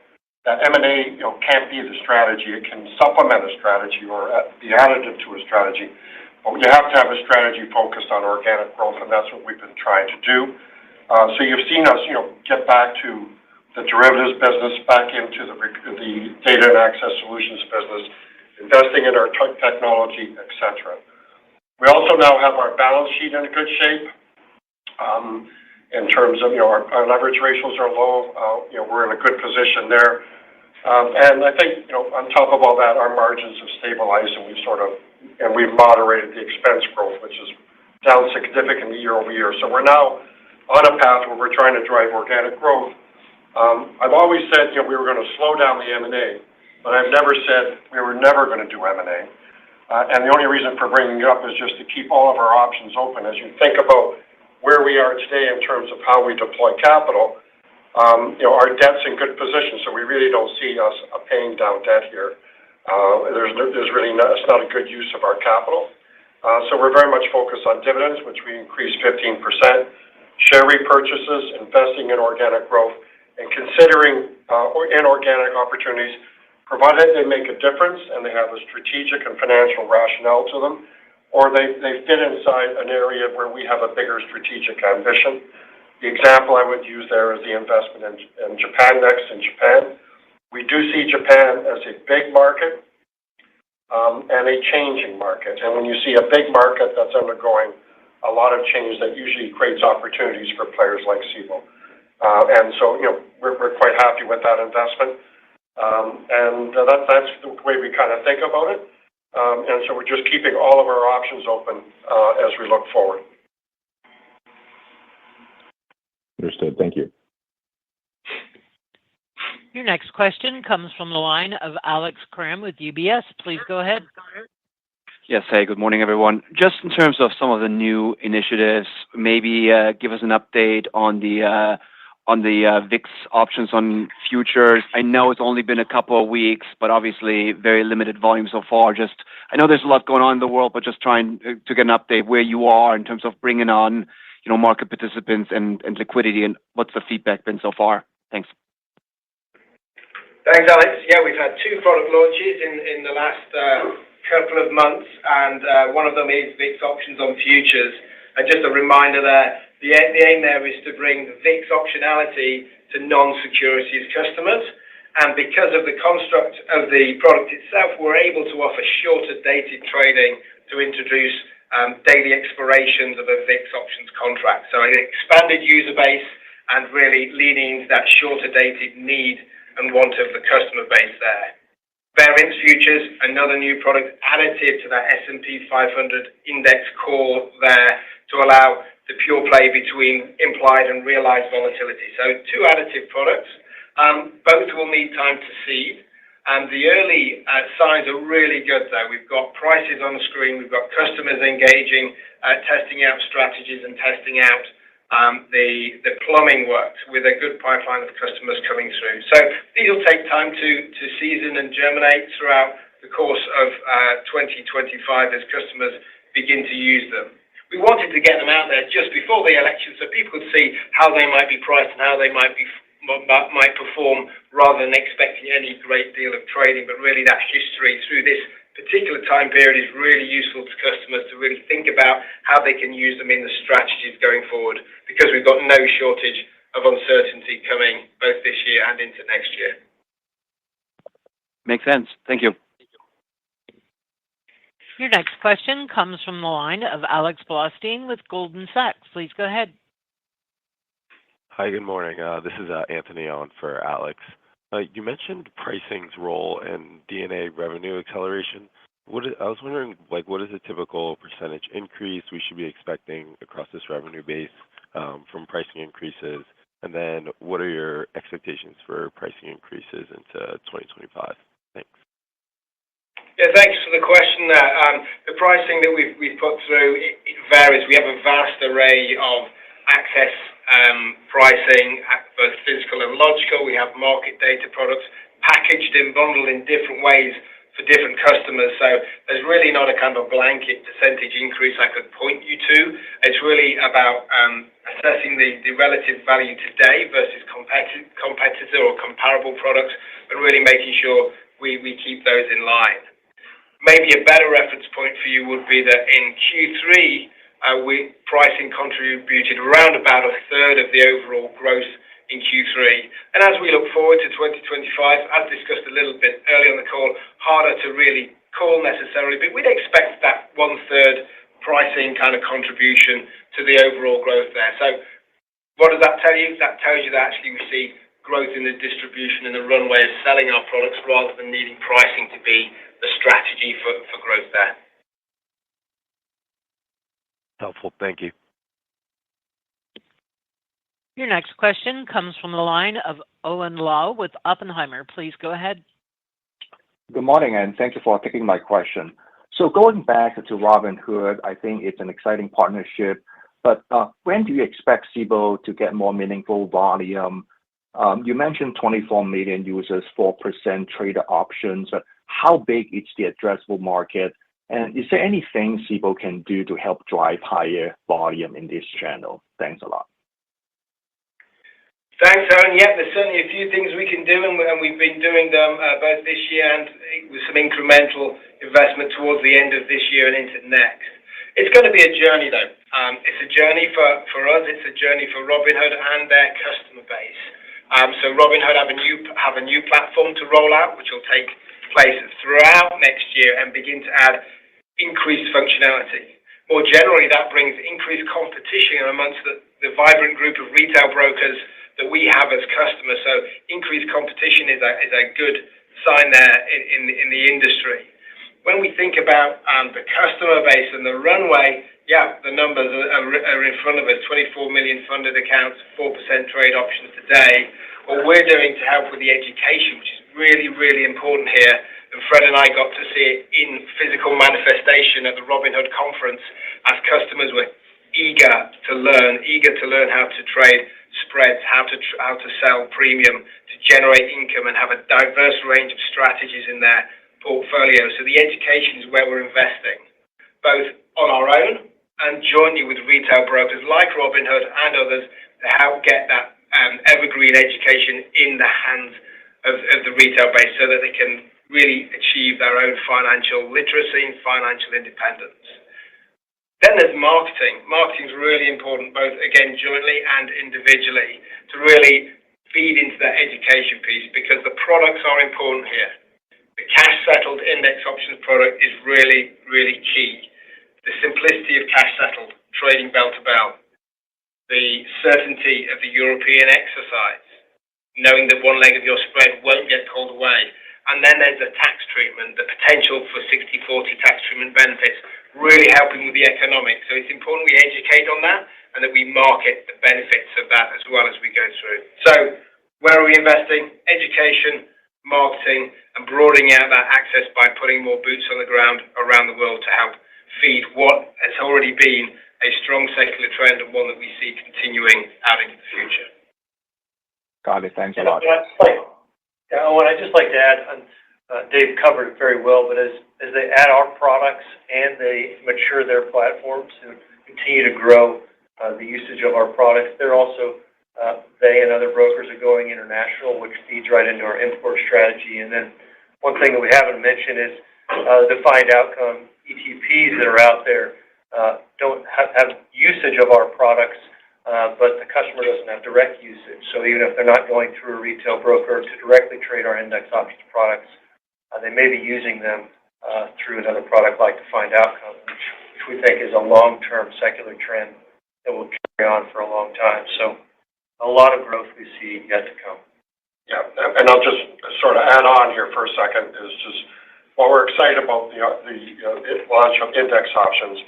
That M&A, can't be the strategy. It can supplement a strategy or be additive to a strategy. But you have to have a strategy focused on organic growth, and that's what we've been trying to do. So you've seen us, get back to the derivatives business, back into the data and access solutions business, investing in our technology, et cetera. We also now have our balance sheet in a good shape. In terms of, our leverage ratios are low. We're in a good position there. And I think, on top of all that, our margins have stabilized, and we've moderated the expense growth, which is down significantly year over year. So we're now on a path where we're trying to drive organic growth. I've always said, we were going to slow down the M&A, but I've never said we were never going to do M&A. And the only reason for bringing it up is just to keep all of our options open. As you think about where we are today in terms of how we deploy capital, our debt's in good position, so we really don't see us paying down debt here. It's not a good use of our capital. So we're very much focused on dividends, which we increased 15%, share repurchases, investing in organic growth, and considering inorganic opportunities, provided they make a difference and they have a strategic and financial rationale to them, or they fit inside an area where we have a bigger strategic ambition. The example I would use there is the investment in Japan Next in Japan. We do see Japan as a big market and a changing market. And when you see a big market that's undergoing a lot of change, that usually creates opportunities for players like Cboe. And so, we're quite happy with that investment. That's the way we kind of think about it. And so we're just keeping all of our options open as we look forward. Understood. Thank you. Your next question comes from the line of Alex Kramm with UBS. Please go ahead. Yes. Hey, good morning, everyone. Just in terms of some of the new initiatives, maybe give us an update on the VIX options on futures. I know it's only been a couple of weeks, but obviously very limited volume so far. I know there's a lot going on in the world, but just trying to get an update where you are in terms of bringing on, market participants and liquidity, and what's the feedback been so far? Thanks. Thanks, Alex. Yeah, we've had 2 product launches in the last couple of months, and one of them is VIX options on futures. And just a reminder there, the aim there is to bring VIX optionality to non-securities customers. And because of the construct of the product itself, we're able to offer shorter dated trading to introduce daily expirations of a VIX options contract. So an expanded user base and really leaning into that shorter dated need and want of the customer base there. Variance futures, another new product additive to that S&P 500 index core there to allow the pure play between implied and realized volatility. So 2 additive products. Both will need time to seed. And the early signs are really good, though. We've got prices on the screen. We've got customers engaging, testing out strategies and testing out the plumbing works with a good pipeline of customers coming through. So these will take time to season and germinate throughout the course of 2025 as customers begin to use them. We wanted to get them out there just before the election so people could see how they might be priced and how they might perform, rather than expecting any great deal of trading. But really that history through this particular time period is really useful to customers to really think about how they can use them in the strategies going forward, because we've got no shortage of uncertainty coming both this year and into next year. Makes sense. Thank you. Your next question comes from the line of Alex Blostein with Goldman Sachs. Please go ahead. Hi, good morning. This is Anthony on for Alex. You mentioned pricing's role in DNA revenue acceleration. I was wondering, what is a typical percentage increase we should be expecting across this revenue base from pricing increases? And then what are your expectations for pricing increases into 2025? Thanks. Yeah, thanks for the question there. The pricing that we've put through, it varies. We have a vast array of access pricing, both physical and logical. We have market data products packaged and bundled in different ways for different customers. So there's really not a kind of blanket percentage increase I could point you to. It's really about assessing the relative value today versus competitor or comparable products, but really making sure we keep those in line. Maybe a better reference point for you would be that in Q3, pricing contributed around about a third of the overall growth in Q3. And as we look forward to 2025, as discussed a little bit earlier on the call, harder to really call necessarily, but we'd expect that 1/3 pricing kind of contribution to the overall growth there. So what does that tell you? That tells you that actually we see growth in the distribution and the runway of selling our products rather than needing pricing to be the strategy for growth there. Helpful. Thank you. Your next question comes from the line of Owen Lau with Oppenheimer. Please go ahead. Good morning, and thank you for taking my question. So going back to Robinhood, I think it's an exciting partnership, but when do you expect Cboe to get more meaningful volume? You mentioned 24 million users, 4% trader options. How big is the addressable market? And is there anything Cboe can do to help drive higher volume in this channel? Thanks a lot. Thanks, Aaron. Yeah, there's certainly a few things we can do, and we've been doing them both this year and with some incremental investment towards the end of this year and into next. It's going to be a journey, though. It's a journey for us. It's a journey for Robinhood and their customer base. So Robinhood have a new platform to roll out, which will take place throughout next year and begin to add increased functionality. More generally, that brings increased competition amongst the vibrant group of retail brokers that we have as customers. So increased competition is a good sign there in the industry. When we think about the customer base and the runway, yeah, the numbers are in front of us. 24 million funded accounts, 4% trade options today. What we're doing to help with the education, which is really, really important here, and Fred and I got to see it in physical manifestation at the Robinhood conference as customers were eager to learn how to trade spreads, how to sell premium, to generate income and have a diverse range of strategies in their portfolio. So the education is where we're investing, both on our own and jointly with retail brokers like Robinhood and others to help get that evergreen education in the hands of the retail base so that they can really achieve their own financial literacy and financial independence. Then there's marketing. Marketing is really important, both, again, jointly and individually, to really feed into that education piece because the products are important here. The cash-settled index options product is really, really key. The simplicity of cash-settled, trading bell to bell, the certainty of the European exercise, knowing that one leg of your spread won't get called away. And then there's the tax treatment, the potential for 60/40 tax treatment benefits, really helping with the economics. So it's important we educate on that and that we market the benefits of that as well as we go through. So where are we investing? Education, marketing, and broadening out that access by putting more boots on the ground around the world to help feed what has already been a strong secular trend and one that we see continuing out into the future. Got it. Thanks a lot. Owen, I'd just like to add, Dave covered it very well, but as they add our products and they mature their platforms and continue to grow the usage of our products, they're also, they and other brokers are going international, which feeds right into our import strategy. And then one thing that we haven't mentioned is defined outcome ETPs that are out there don't have usage of our products, but the customer doesn't have direct usage. So even if they're not going through a retail broker to directly trade our index options products, they may be using them through another product like defined outcome, which we think is a long-term secular trend that will carry on for a long time. So a lot of growth we see yet to come. Yeah, and I'll just sort of add on here for a second is just while we're excited about the launch of index options,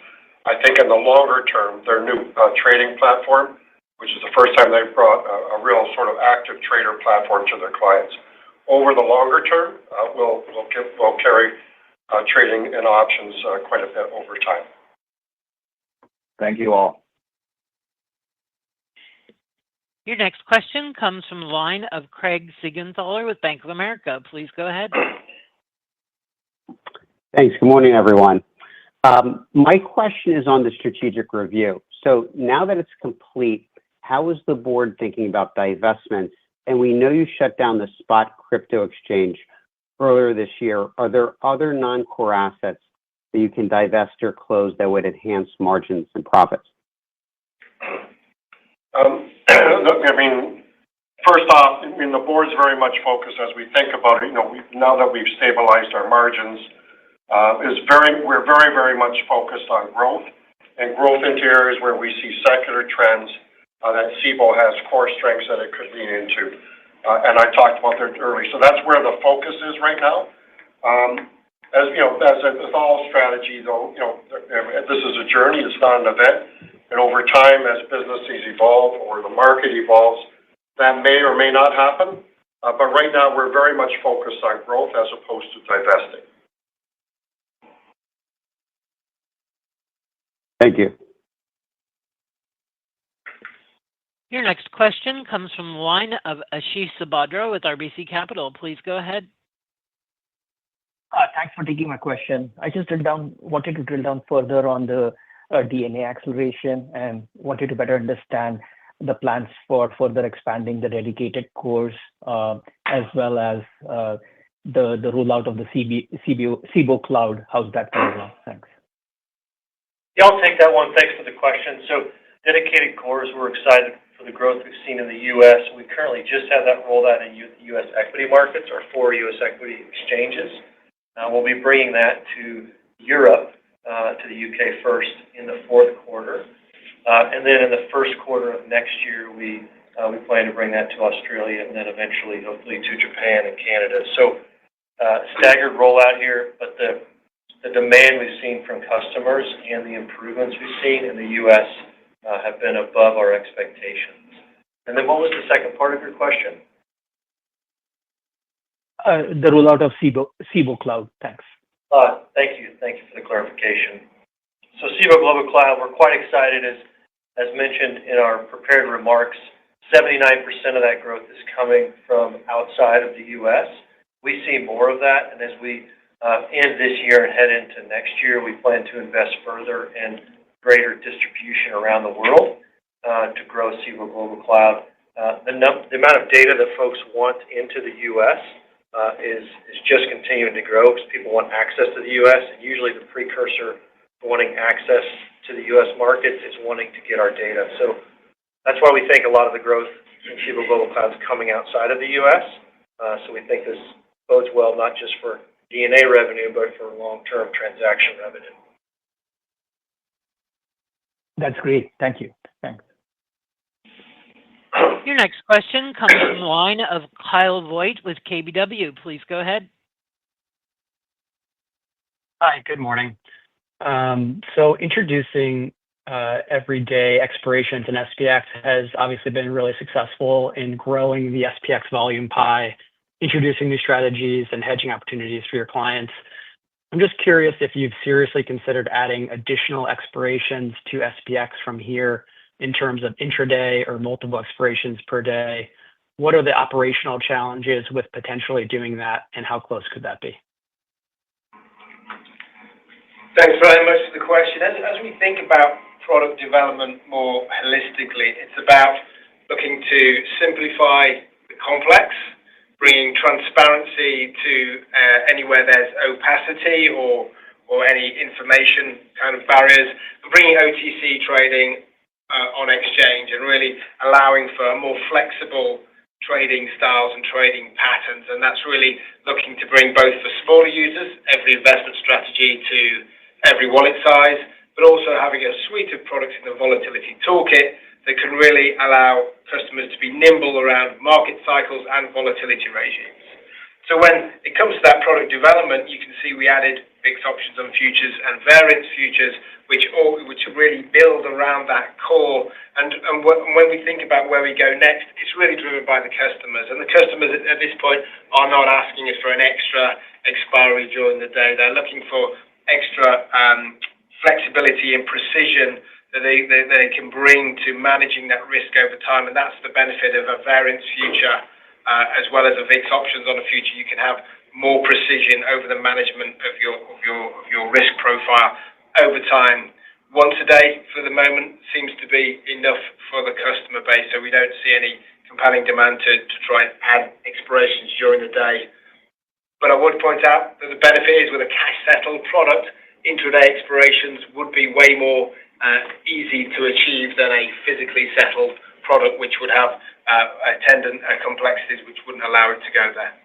I think in the longer term, their new trading platform, which is the first time they've brought a real sort of active trader platform to their clients. Over the longer term, we'll carry trading and options quite a bit over time. Thank you all. Your next question comes from the line of Craig Siegenthaler with Bank of America. Please go ahead. Thanks. Good morning, everyone. My question is on the strategic review. So now that it's complete, how is the board thinking about divestments? And we know you shut down the spot crypto exchange earlier this year. Are there other non-core assets that you can divest or close that would enhance margins and profits? I mean, first off, the board's very much focused as we think about it. Now that we've stabilized our margins, we're very much focused on growth and growth into areas where we see secular trends that Cboe has core strengths that it could lean into. And I talked about that earlier. So that's where the focus is right now. As with all strategy, though, this is a journey. It's not an event. And over time, as businesses evolve or the market evolves, that may or may not happen. But right now, we're very much focused on growth as opposed to divesting. Thank you. Your next question comes from the line of Ashish Sabadra with RBC Capital. Please go ahead. Thanks for taking my question. I just wanted to drill down further on the DNA acceleration and wanted to better understand the plans for further expanding the dedicated cores, as well as the rollout of the Cboe Cloud. How's that going along? Thanks. Yeah, I'll take that one. Thanks for the question. So dedicated cores, we're excited for the growth we've seen in the U.S. We currently just have that rolled out in U.S. equity markets, or 4 U.S. equity exchanges. We'll be bringing that to Europe, to the UK first in the fourth quarter. And then in the first quarter of next year, we plan to bring that to Australia and then eventually, hopefully, to Japan and Canada. So staggered rollout here, but the demand we've seen from customers and the improvements we've seen in the U.S. Have been above our expectations. And then what was the second part of your question? The rollout of Cboe Cloud. Thanks. Thank you. Thank you for the clarification. So Cboe Global Cloud, we're quite excited. As mentioned in our prepared remarks, 79% of that growth is coming from outside of the U.S. We see more of that, and as we end this year and head into next year, we plan to invest further in greater distribution around the world to grow Cboe Global Cloud. The amount of data that folks want into the U.S. is just continuing to grow because people want access to the U.S. and usually the precursor to wanting access to the U.S. markets is wanting to get our data. So that's why we think a lot of the growth in Cboe Global Cloud is coming outside of the U.S. So we think this bodes well not just for DNA revenue, but for long-term transaction revenue. That's great. Thank you. Thanks. Your next question comes from the line of Kyle Voigt with KBW. Please go ahead. Hi, good morning. So introducing everyday expirations in SPX has obviously been really successful in growing the SPX volume pie, introducing new strategies and hedging opportunities for your clients. I'm just curious if you've seriously considered adding additional expirations to SPX from here in terms of intraday or multiple expirations per day. What are the operational challenges with potentially doing that, and how close could that be? Thanks very much for the question. As we think about product development more holistically, it's about looking to simplify the complex, bringing transparency to anywhere there's opacity or any information kind of barriers, and bringing OTC trading on exchange and really allowing for more flexible trading styles and trading patterns. And that's really looking to bring both for smaller users, every investment strategy to every wallet size, but also having a suite of products in the volatility toolkit that can really allow customers to be nimble around market cycles and volatility regimes. So when it comes to that product development, you can see we added VIX options on futures and variance futures, which really build around that core. And when we think about where we go next, it's really driven by the customers. And the customers at this point are not asking us for an extra expiry during the day. They're looking for extra flexibility and precision that they can bring to managing that risk over time. And that's the benefit of a variance future as well as a VIX options on a future. You can have more precision over the management of your risk profile over time. Once a day for the moment seems to be enough for the customer base, so we don't see any compelling demand to try and add expirations during the day. But I would point out that the benefit is with a cash-settled product, intraday expirations would be way more easy to achieve than a physically settled product, which would have attendant complexities which wouldn't allow it to go there.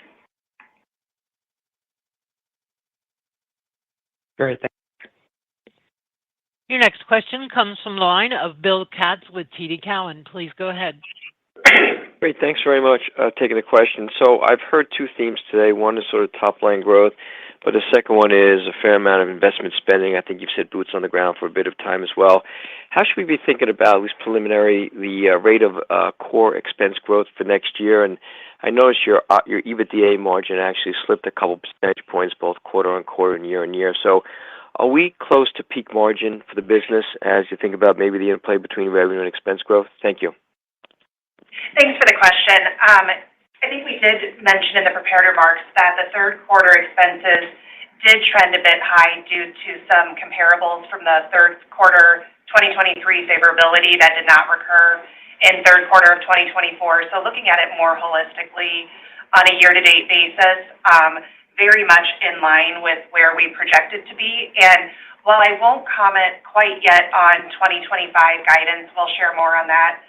Great. Thanks. Your next question comes from the line of Bill Katz with TD Cowen. Please go ahead. Great. Thanks very much for taking the question. So I've heard two themes today. One is sort of top-line growth, but the second one is a fair amount of investment spending. I think you've said boots on the ground for a bit of time as well. How should we be thinking about, at least preliminary, the rate of core expense growth for next year? And I noticed your EBITDA margin actually slipped a couple percentage points, both quarter-on-quarter and year-on-year. So are we close to peak margin for the business as you think about maybe the interplay between revenue and expense growth? Thank you. Thanks for the question. I think we did mention in the prepared remarks that the third quarter expenses did trend a bit high due to some comparables from the third quarter 2023 favorability that did not recur in third quarter of 2024. So looking at it more holistically on a year-to-date basis, very much in line with where we projected to be. And while I won't comment quite yet on 2025 guidance, we'll share more on that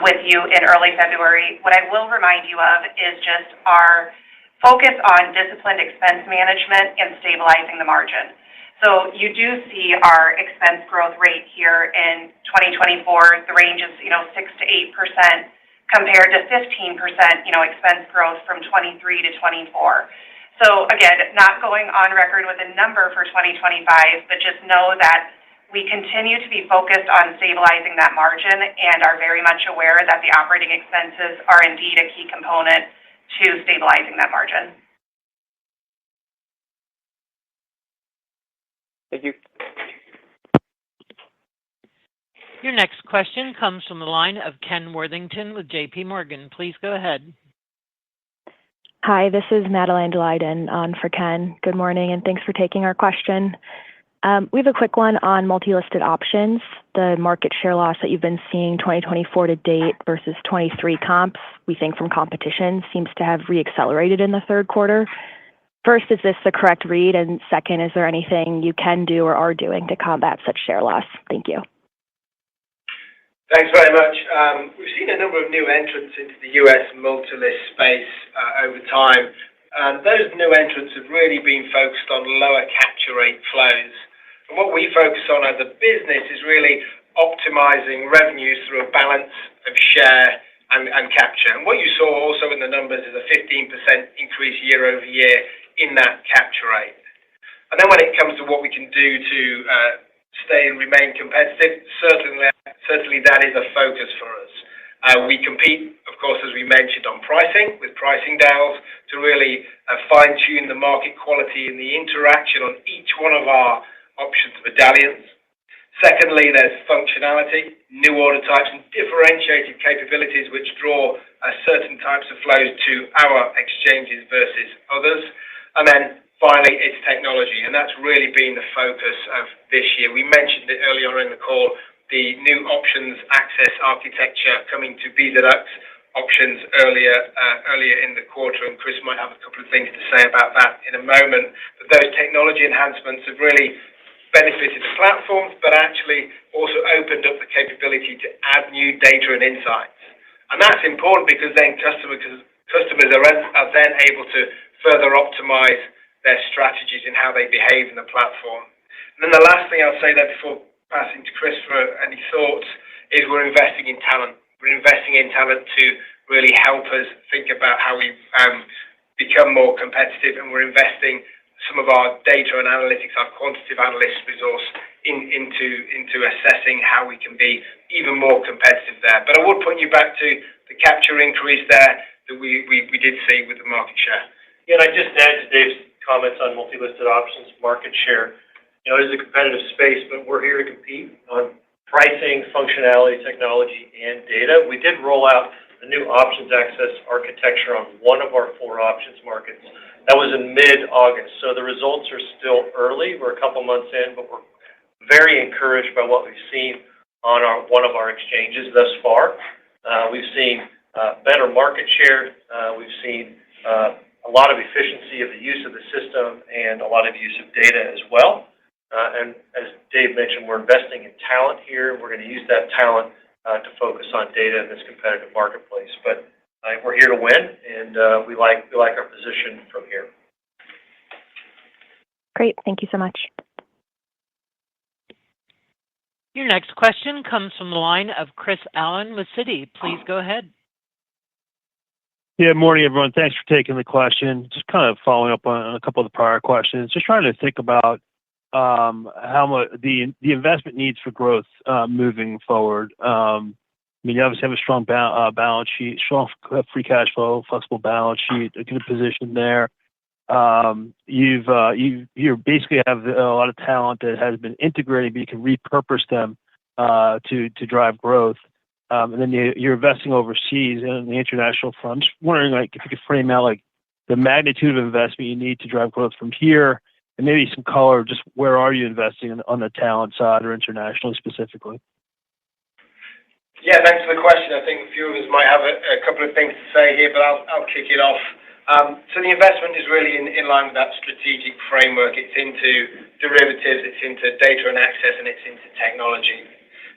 with you in early February. What I will remind you of is just our focus on disciplined expense management and stabilizing the margin. So you do see our expense growth rate here in 2024. The range is 6 to 8% compared to 15% expense growth from 23 to 24. So again, not going on record with a number for 2025, but just know that we continue to be focused on stabilizing that margin and are very much aware that the operating expenses are indeed a key component to stabilizing that margin. Thank you. Your next question comes from the line of Ken Worthington with JP Morgan. Please go ahead. Hi, this is Madeline Daleiden on for Ken. Good morning, and thanks for taking our question. We have a quick one on multi-listed options. The market share loss that you've been seeing 2024 to date versus 23 comps, we think from competition, seems to have reaccelerated in the third quarter. First, is this the correct read? And second, is there anything you can do or are doing to combat such share loss? Thank you. Thanks very much. We've seen a number of new entrants into the US multi-list space over time. And those new entrants have really been focused on lower capture rate flows. And what we focus on as a business is really optimizing revenues through a balance of share and capture. And what you saw also in the numbers is a 15% increase year over year in that capture rate. And then when it comes to what we can do to stay and remain competitive, certainly that is a focus for us. We compete, of course, as we mentioned, on pricing with pricing dials to really fine-tune the market quality and the interaction on each one of our options medallions. Secondly, there's functionality, new order types, and differentiated capabilities which draw certain types of flows to our exchanges versus others. And then finally, it's technology, and that's really been the focus of this year. We mentioned it earlier in the call, the new options access architecture coming to BZX options earlier in the quarter, and Chris might have a couple of things to say about that in a moment. But those technology enhancements have really benefited the platforms, but actually also opened up the capability to add new data and insights. And that's important because then customers are then able to further optimize their strategies and how they behave in the platform. And then the last thing I'll say there before passing to Chris for any thoughts is we're investing in talent. We're investing in talent to really help us think about how we become more competitive, and we're investing some of our data and analytics, our quantitative analyst resource into assessing how we can be even more competitive there. But I would point you back to the capture increase there that we did see with the market share. Yeah, and I just add to Dave's comments on multi-listed options market share. It is a competitive space, but we're here to compete on pricing, functionality, technology, and data. We did roll out a new options access architecture on one of our 4 options markets. That was in mid-August. So the results are still early. We're a couple months in, but we're very encouraged by what we've seen on one of our exchanges thus far. We've seen better market share. We've seen a lot of efficiency of the use of the system and a lot of use of data as well. And as Dave mentioned, we're investing in talent here. We're going to use that talent to focus on data in this competitive marketplace. But we're here to win, and we like our position from here. Great. Thank you so much. Your next question comes from the line of Chris Allen with Citi. Please go ahead. Yeah, morning, everyone. Thanks for taking the question. Just kind of following up on a couple of the prior questions. Just trying to think about how much the investment needs for growth moving forward. I mean, you obviously have a strong balance sheet, strong free cash flow, flexible balance sheet, a good position there. You basically have a lot of talent that has been integrated, but you can repurpose them to drive growth. And then you're investing overseas in the international front. Just wondering, if you could frame out the magnitude of investment you need to drive growth from here, And maybe some color, just where are you investing on the talent side or internationally specifically? Yeah, thanks for the question. I think a few of us might have a couple of things to say here, but I'll kick it off. So the investment is really in line with that strategic framework. It's into derivatives, it's into data and access, and it's into technology.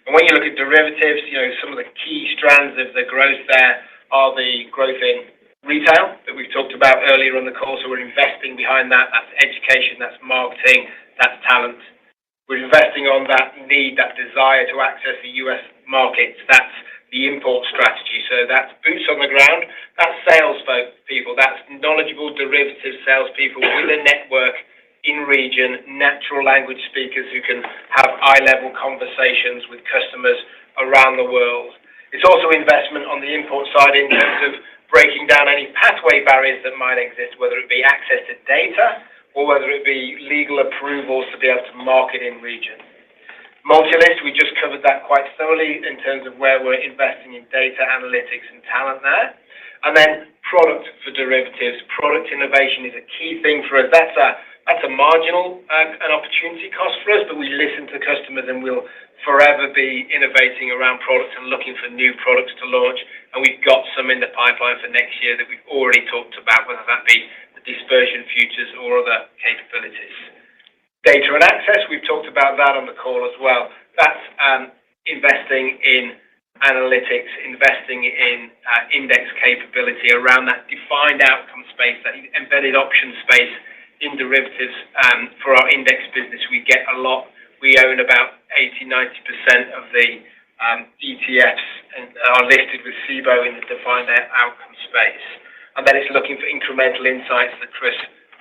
And when you look at derivatives, some of the key strands of the growth there are the growth in retail that we've talked about earlier on the call. So we're investing behind that. That's education, that's marketing, that's talent. We're investing on that need, that desire to access the US markets. That's the import strategy. So that's boots on the ground. That's sales people. That's knowledgeable derivative salespeople with a network in region, natural language speakers who can have eye-level conversations with customers around the world. It's also investment on the import side in terms of breaking down any pathway barriers that might exist, whether it be access to data or whether it be legal approvals to be able to market in region. Multilist, we just covered that quite thoroughly in terms of where we're investing in data analytics and talent there. And then product for derivatives. Product innovation is a key thing for us. That's a marginal an opportunity cost for us, but we listen to customers and we'll forever be innovating around products and looking for new products to launch. And we've got some in the pipeline for next year that we've already talked about, whether that be the dispersion futures or other capabilities. Data and access, we've talked about that on the call as well. That's investing in analytics, investing in index capability around that defined outcome space, that embedded option space in derivatives. For our index business, we get a lot. We own about 80-90% of the ETFs and are listed with Cboe in the defined outcome space. And then it's looking for incremental insights that Chris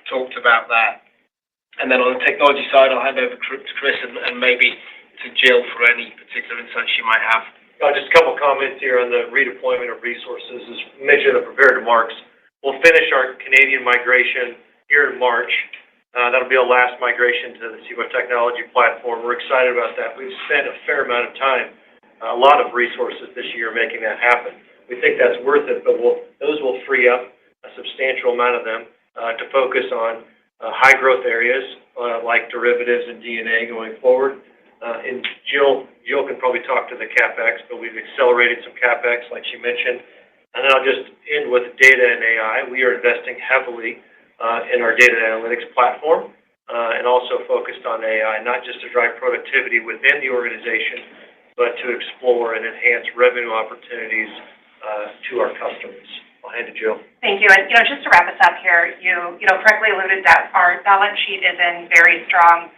talked about there. And then on the technology side, I'll hand over to Chris and maybe to Jill for any particular insights she might have. Just a couple comments here on the redeployment of resources. As mentioned in the prepared remarks, we'll finish our Canadian migration here in March. That'll be our last migration to the Cboe technology platform. We're excited about that. We've spent a fair amount of time, a lot of resources this year making that happen. We think that's worth it, but those will free up a substantial amount of them to focus on high growth areas like derivatives and DNA going forward. And Jill can probably talk to the CapEx, but we've accelerated some CapEx, like she mentioned. And then I'll just end with data and AI. We are investing heavily in our data analytics platform and also focused on AI, not just to drive productivity within the organization, but to explore and enhance revenue opportunities to our customers. I'll hand to Jill. Thank you. And just to wrap us up here, you correctly alluded that our balance sheet is in very strong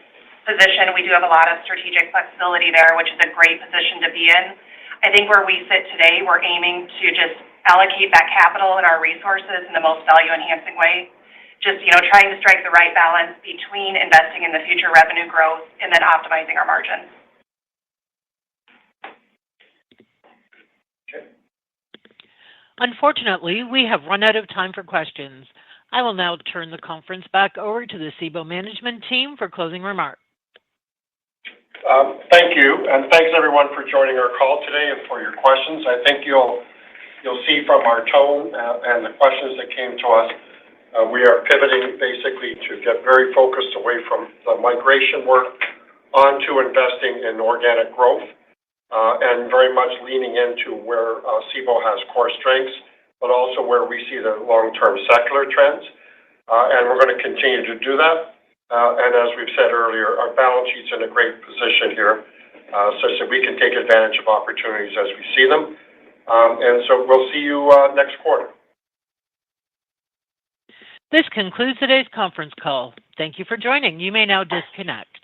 position. We do have a lot of strategic flexibility there, which is a great position to be in. I think where we sit today, we're aiming to just allocate that capital and our resources in the most value-enhancing way. Just trying to strike the right balance between investing in the future revenue growth and then optimizing our margins. Unfortunately, we have run out of time for questions. I will now turn the conference back over to the Cboe management team for closing remarks. Thank you, and thanks everyone for joining our call today and for your questions. I think you'll see from our tone and the questions that came to us, we are pivoting basically to get very focused away from the migration work onto investing in organic growth. And very much leaning into where Cboe has core strengths, but also where we see the long-term secular trends. And we're going to continue to do that. And as we've said earlier, our balance sheet's in a great position here, such that we can take advantage of opportunities as we see them. And so we'll see you next quarter. This concludes today's conference call. Thank you for joining. You may now disconnect.